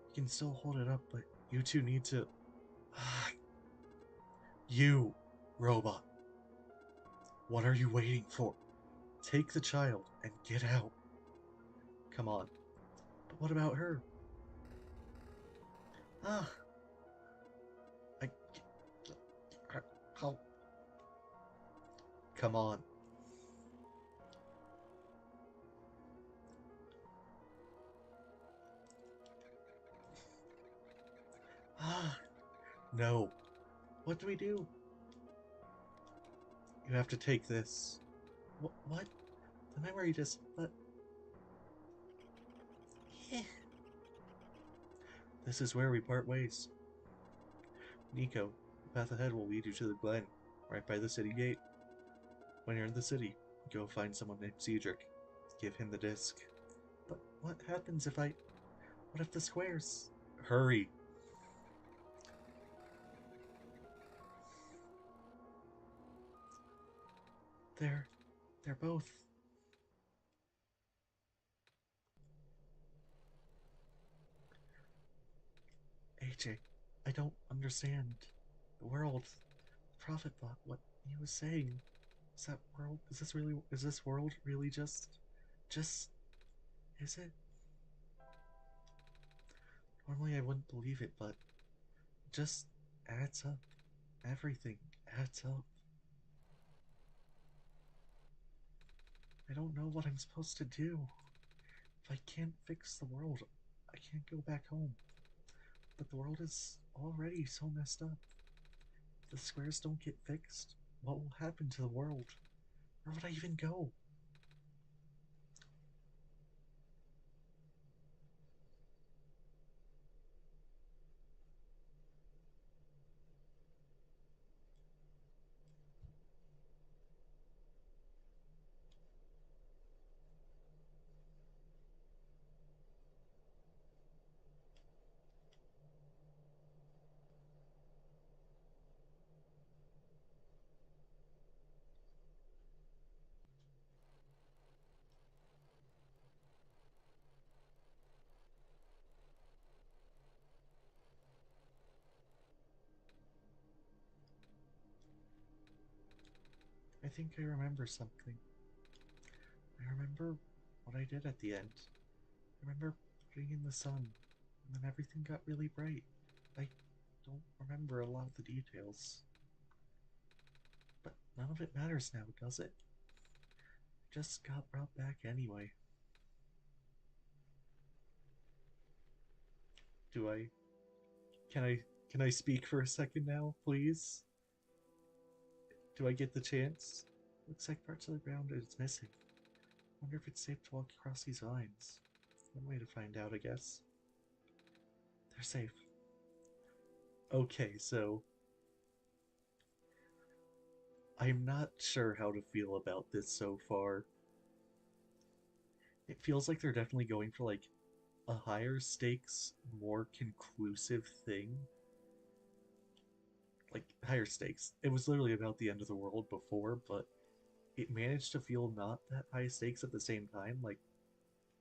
You can still hold it up, but you two need to. You, robot. What are you waiting for? Take the child and get out. Come on. But what about her? Ah, I. How? Come on. Ah, no. What do we do? You have to take this. What? The memory just. But. Eh. This is where we part ways. Nico, the path ahead will lead you to the glen, right by the city gate. When you're in the city, go find someone named Cedric. Give him the disc. But what happens if I... What if the squares? Hurry. They're... They're both... AJ, I don't understand. The world... The prophet thought what he was saying. Is that world... Is this really... Is this world really just... Just... Is it? Normally I wouldn't believe it, but... It just adds up. Everything adds up. I don't know what I'm supposed to do. If I can't fix the world, I can't go back home. But the world is already so messed up. If the squares don't get fixed, what will happen to the world? Where would I even go? I think I remember something. I remember what I did at the end. I remember putting in the sun, and then everything got really bright. I don't remember a lot of the details. But none of it matters now, does it? I just got brought back anyway. Do I... Can I... Can I speak for a second now, please? Do I get the chance? Looks like parts of the ground is missing. Wonder if it's safe to walk across these vines. One way to find out, I guess. They're safe. Okay, so I'm not sure how to feel about this so far. It feels like they're definitely going for like a higher stakes, more conclusive thing. Like higher stakes. It was literally about the end of the world before, but it managed to feel not that high stakes at the same time. Like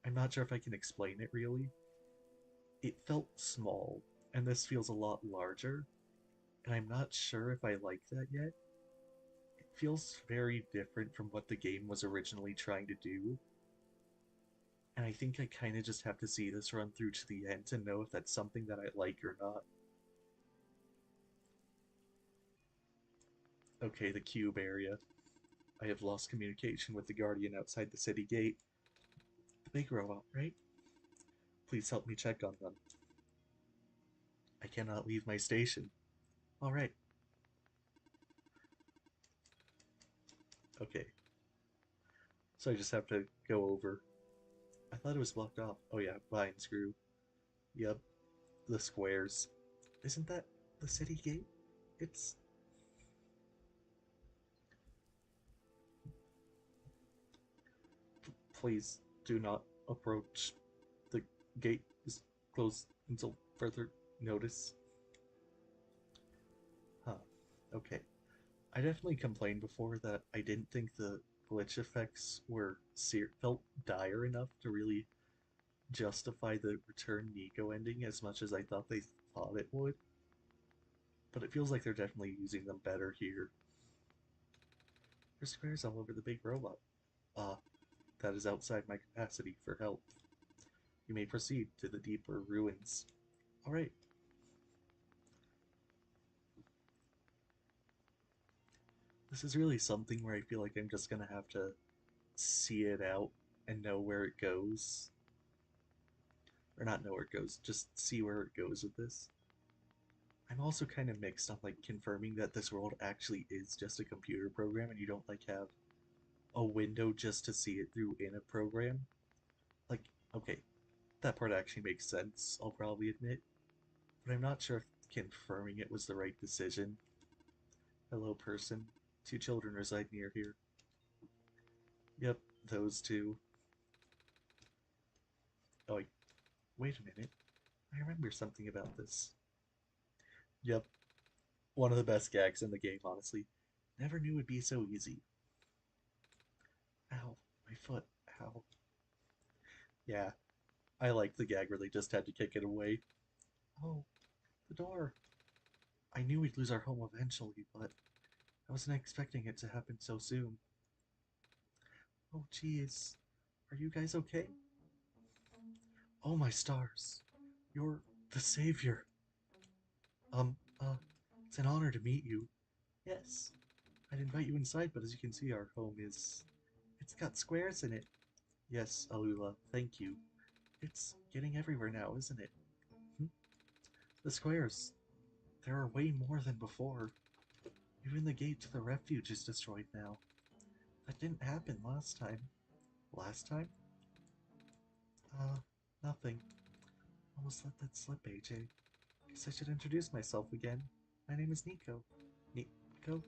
I'm not sure if I can explain it really. It felt small, and this feels a lot larger, and I'm not sure if I like that yet. It feels very different from what the game was originally trying to do, and I think I kind of just have to see this run through to the end to know if that's something that I like or not. Okay, the cube area. I have lost communication with the Guardian outside the city gate. The big robot, right? Please help me check on them. I cannot leave my station. Alright. Okay. So I just have to go over. I thought it was blocked off. Oh yeah, vine screw. Yep. The squares. Isn't that the city gate? It's... Please do not approach. The gate is closed until further notice. Huh. Okay. I definitely complained before that I didn't think the glitch effects felt dire enough to really justify the Return Nico ending as much as I thought they thought it would. But it feels like they're definitely using them better here. There's squares all over the big robot. Ah, that is outside my capacity for help. You may proceed to the deeper ruins. Alright. This is really something where I feel like I'm just gonna have to see it out and know where it goes. Or not know where it goes, just see where it goes with this. I'm also kind of mixed on like confirming that this world actually is just a computer program and you don't like have a window just to see it through in a program. Like, okay, that part actually makes sense, I'll probably admit. But I'm not sure if confirming it was the right decision. Hello, person. 2 children reside near here. Yep, those two. Oh, wait a minute. I remember something about this. Yep, one of the best gags in the game, honestly. Never knew it'd be so easy. Ow, my foot. Ow. Yeah, I liked the gag where they just had to kick it away. Oh, the door. I knew we'd lose our home eventually, but I wasn't expecting it to happen so soon. Oh, jeez. Are you guys okay? Oh, my stars. You're the savior. Um, uh, it's an honor to meet you. Yes. I'd invite you inside, but as you can see, our home is... It's got squares in it. Yes, Alula, thank you. It's getting everywhere now, isn't it? Hmm? The squares. There are way more than before. Even the gate to the refuge is destroyed now. That didn't happen last time. Last time? Uh, nothing. Almost let that slip, AJ. Guess I should introduce myself again. My name is Nico. Nico?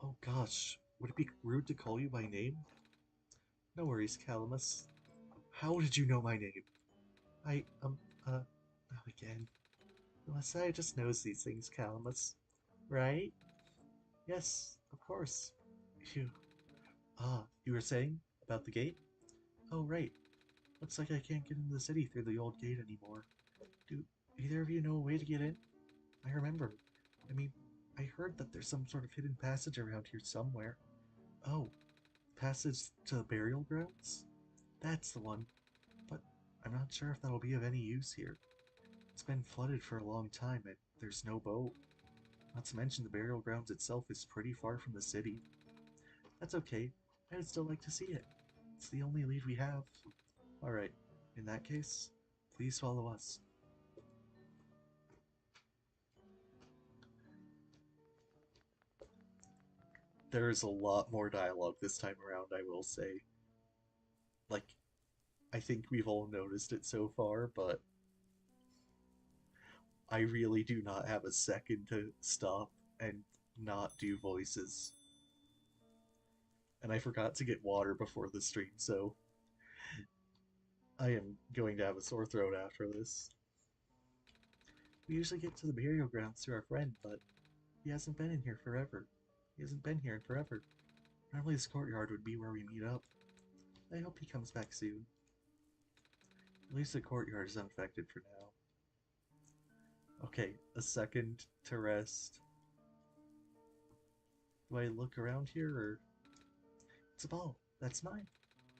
Oh gosh, would it be rude to call you by name? No worries, Calamus. How did you know my name? I, not again. The Messiah just knows these things, Calamus. Right? Yes, of course. Phew. Ah, you were saying? About the gate? Oh, right. Looks like I can't get into the city through the old gate anymore. Do either of you know a way to get in? I remember. I mean, I heard that there's some sort of hidden passage around here somewhere. Oh, passage to the burial grounds? That's the one. But I'm not sure if that'll be of any use here. It's been flooded for a long time and there's no boat. Not to mention the burial grounds itself is pretty far from the city. That's okay. I'd still like to see it. It's the only lead we have. Alright, in that case, please follow us. There is a lot more dialogue this time around, I will say. Like, I think we've all noticed it so far, but I really do not have a second to stop and not do voices. And I forgot to get water before the stream, so I am going to have a sore throat after this. We usually get to the burial grounds through our friend, but he hasn't been in here forever. He hasn't been here in forever. Normally this courtyard would be where we meet up. I hope he comes back soon. At least the courtyard is unaffected for now. Okay, a second to rest. Do I look around here, or... It's a ball. That's mine.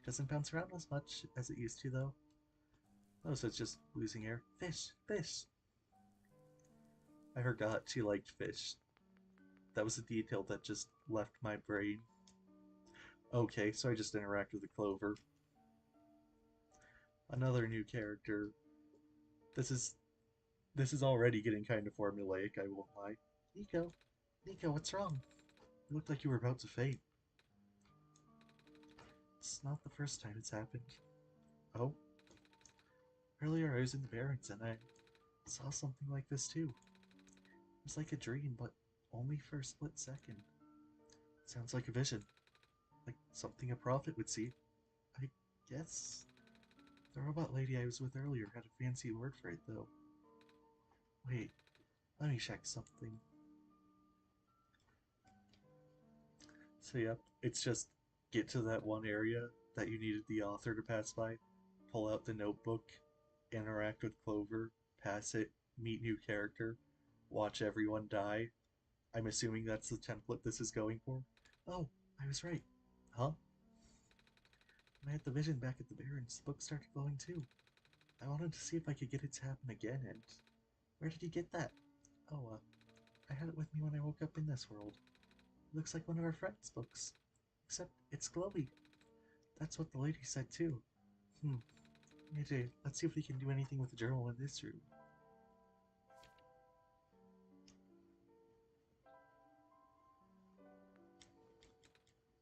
It doesn't bounce around as much as it used to, though. Oh, so it's just losing air. Fish! Fish! I forgot she liked fish. That was a detail that just left my brain. Okay, so I just interact with the clover. Another new character. This is already getting kind of formulaic, I won't lie. Nico, Nico, what's wrong? You looked like you were about to faint. It's not the first time it's happened. Oh? Earlier I was in the barracks and I saw something like this too. It was like a dream, but only for a split second. Sounds like a vision. Like something a prophet would see. I Guess the robot lady I was with earlier had a fancy word for it, though. Wait, let me check something. So, yep, it's just get to that one area that you needed the author to pass by, pull out the notebook, interact with Clover, pass it, meet new character, watch everyone die. I'm assuming that's the template this is going for. Oh, I was right. Huh? When I had the vision back at the Barrens, the book started glowing too. I wanted to see if I could get it to happen again, and where did you get that? Oh, I had it with me when I woke up in this world. It looks like one of our friend's books. Except it's glowy. That's what the lady said too. Hmm. AJ, let's see if we can do anything with the journal in this room.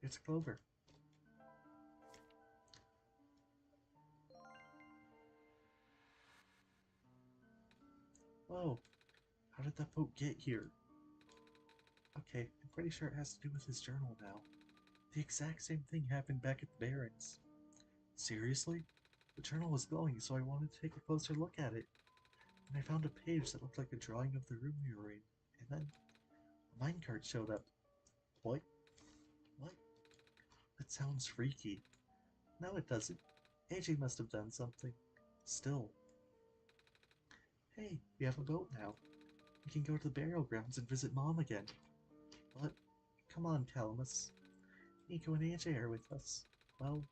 It's Clover. Whoa, how did that boat get here? Okay, I'm pretty sure it has to do with his journal now. The exact same thing happened back at the Barrens. Seriously? The journal was glowing, so I wanted to take a closer look at it. And I found a page that looked like a drawing of the room we were in. And then a minecart showed up. What? What? That sounds freaky. No, it doesn't. AJ must have done something. Still. Hey, we have a boat now. We can go to the burial grounds and visit Mom again. But, come on, Calamus. Nico and AJ are with us. Well,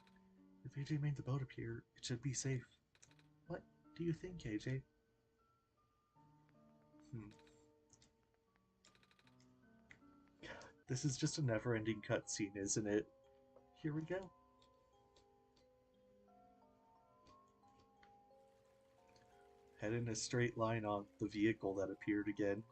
if AJ made the boat appear, it should be safe. What do you think, AJ? Hmm. This is just a never-ending cutscene, isn't it? Here we go. Head in a straight line on the vehicle that appeared again.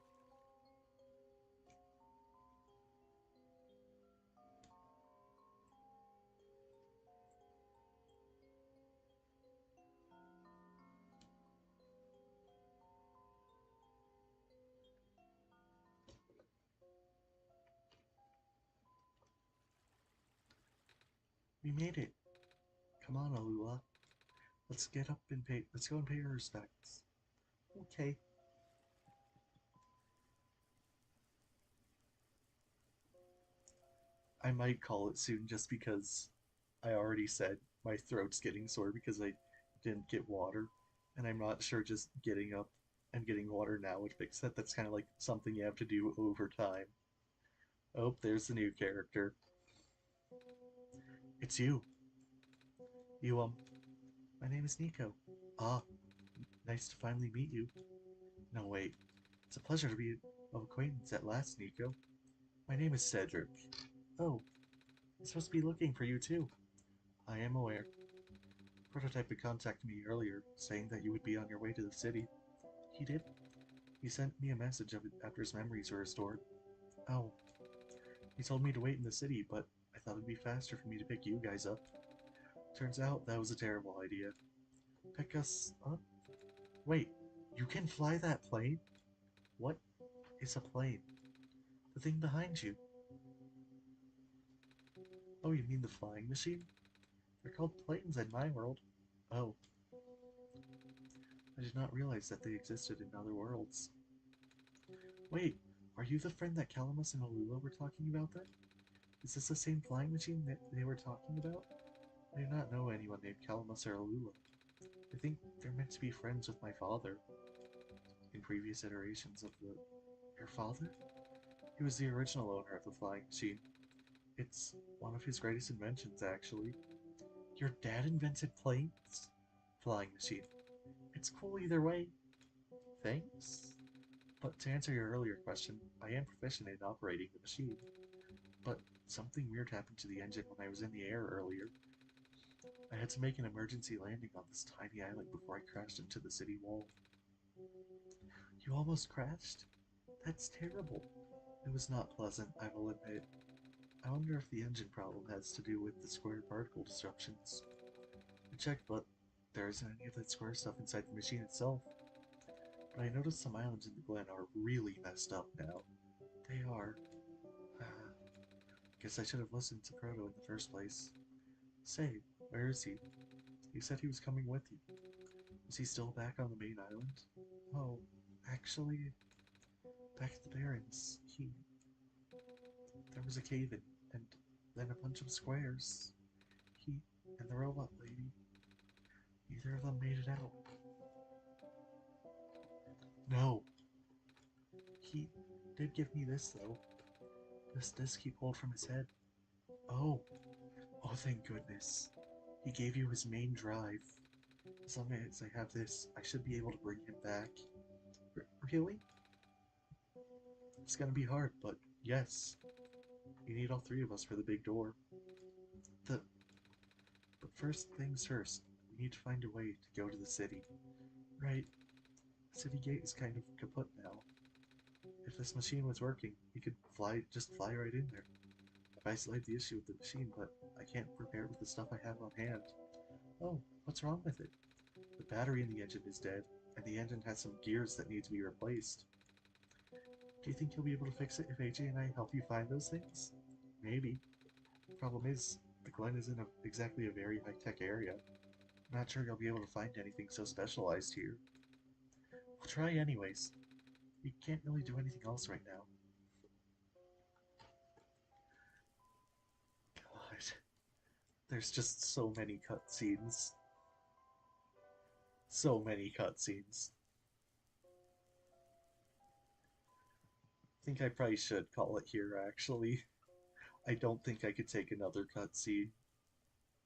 We made it. Come on, Alula. Let's get up and pay. Let's go and pay our respects. Okay. I might call it soon just because I already said my throat's getting sore because I didn't get water. And I'm not sure just getting up and getting water now would fix that. That's kind of like something you have to do over time. Oh, there's the new character. It's you. You, my name is Nico. Ah, nice to finally meet you. No, wait. It's a pleasure to be of acquaintance at last, Nico. My name is Cedric. Oh, I'm supposed to be looking for you too. I am aware. Prototype had contacted me earlier, saying that you would be on your way to the city. He did. He sent me a message after his memories were restored. Oh, he told me to wait in the city, but I thought it'd be faster for me to pick you guys up. Turns out that was a terrible idea. Pick us up? Wait, you can fly that plane? What is a plane? The thing behind you. Oh, you mean the flying machine? They're called planes in my world. Oh, I did not realize that they existed in other worlds. Wait, are you the friend that Calamus and Alula were talking about then? Is this the same flying machine that they were talking about? I do not know anyone named Calamus or Alula. I think they're meant to be friends with my father. In previous iterations of the... Your father? He was the original owner of the flying machine. It's one of his greatest inventions, actually. Your dad invented planes? Flying machine. It's cool either way. Thanks. But to answer your earlier question, I am proficient in operating the machine. But something weird happened to the engine when I was in the air earlier. I had to make an emergency landing on this tiny island before I crashed into the city wall. You almost crashed? That's terrible. It was not pleasant, I will admit. I wonder if the engine problem has to do with the square particle disruptions. I checked, but there isn't any of that square stuff inside the machine itself. But I noticed some islands in the glen are really messed up now. They are. Guess I should have listened to Proto in the first place. Say, where is he? He said he was coming with you. Is he still back on the main island? Oh, actually, back at the Barrens, there was a cave-in, and then a bunch of squares. He and the robot lady, neither of them made it out. No. He did give me this, though. This disc he pulled from his head. Oh. Oh, thank goodness. He gave you his main drive. As long as I have this, I should be able to bring him back. Really? It's gonna be hard, but yes. You need all three of us for the big door. The But first things first, we need to find a way to go to the city. Right, the city gate is kind of kaput now. If this machine was working, we could just fly right in there. I've isolated the issue with the machine, but I can't prepare it with the stuff I have on hand. Oh, what's wrong with it? The battery in the engine is dead, and the engine has some gears that need to be replaced. Do you think you'll be able to fix it if AJ and I help you find those things? Maybe. The problem is, the Glen isn't exactly a very high-tech area. I'm not sure you'll be able to find anything so specialized here. We'll try anyways. We can't really do anything else right now. God, there's just so many cutscenes. So many cutscenes. I think I probably should call it here, actually. I don't think I could take another cutscene.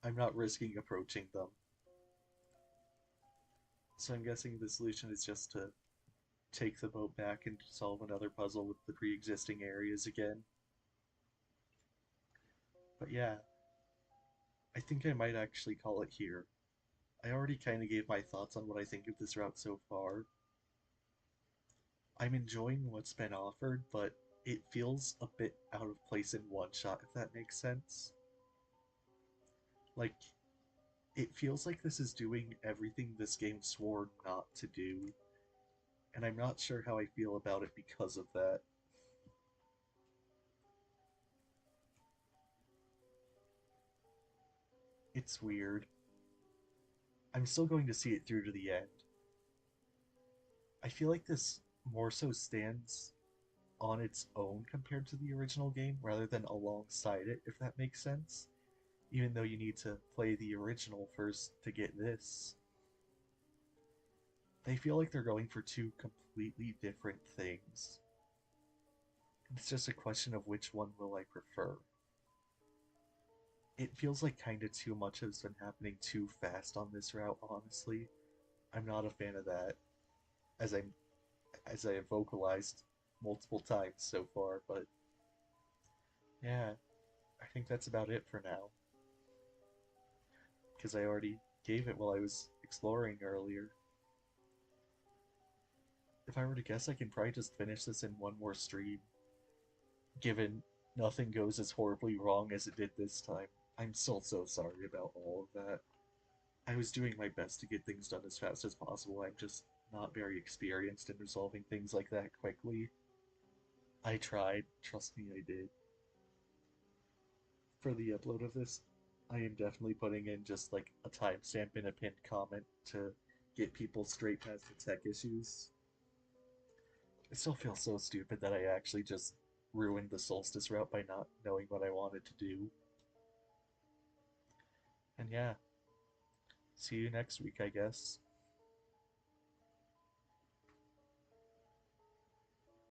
I'm not risking approaching them. So I'm guessing the solution is just to take the boat back and solve another puzzle with the pre-existing areas again. But yeah, I think I might actually call it here. I already kind of gave my thoughts on what I think of this route so far. I'm enjoying what's been offered, but it feels a bit out of place in one shot, if that makes sense. Like, it feels like this is doing everything this game swore not to do, and I'm not sure how I feel about it because of that. It's weird. I'm still going to see it through to the end. I feel like this more so stands on its own compared to the original game rather than alongside it, if that makes sense. Even though you need to play the original first to get this. They feel like they're going for two completely different things. It's just a question of which one will I prefer. It feels like kinda too much has been happening too fast on this route, honestly. I'm not a fan of that, as I have vocalized multiple times so far, but yeah, I think that's about it for now. Because I already gave it while I was exploring earlier. If I were to guess, I can probably just finish this in one more stream, given nothing goes as horribly wrong as it did this time. I'm still so sorry about all of that. I was doing my best to get things done as fast as possible. I'm just not very experienced in resolving things like that quickly. I tried, trust me, I did. For the upload of this, I am definitely putting in just like a timestamp and a pinned comment to get people straight past the tech issues. It still feels so stupid that I actually just ruined the Solstice route by not knowing what I wanted to do. And yeah, see you next week, I guess.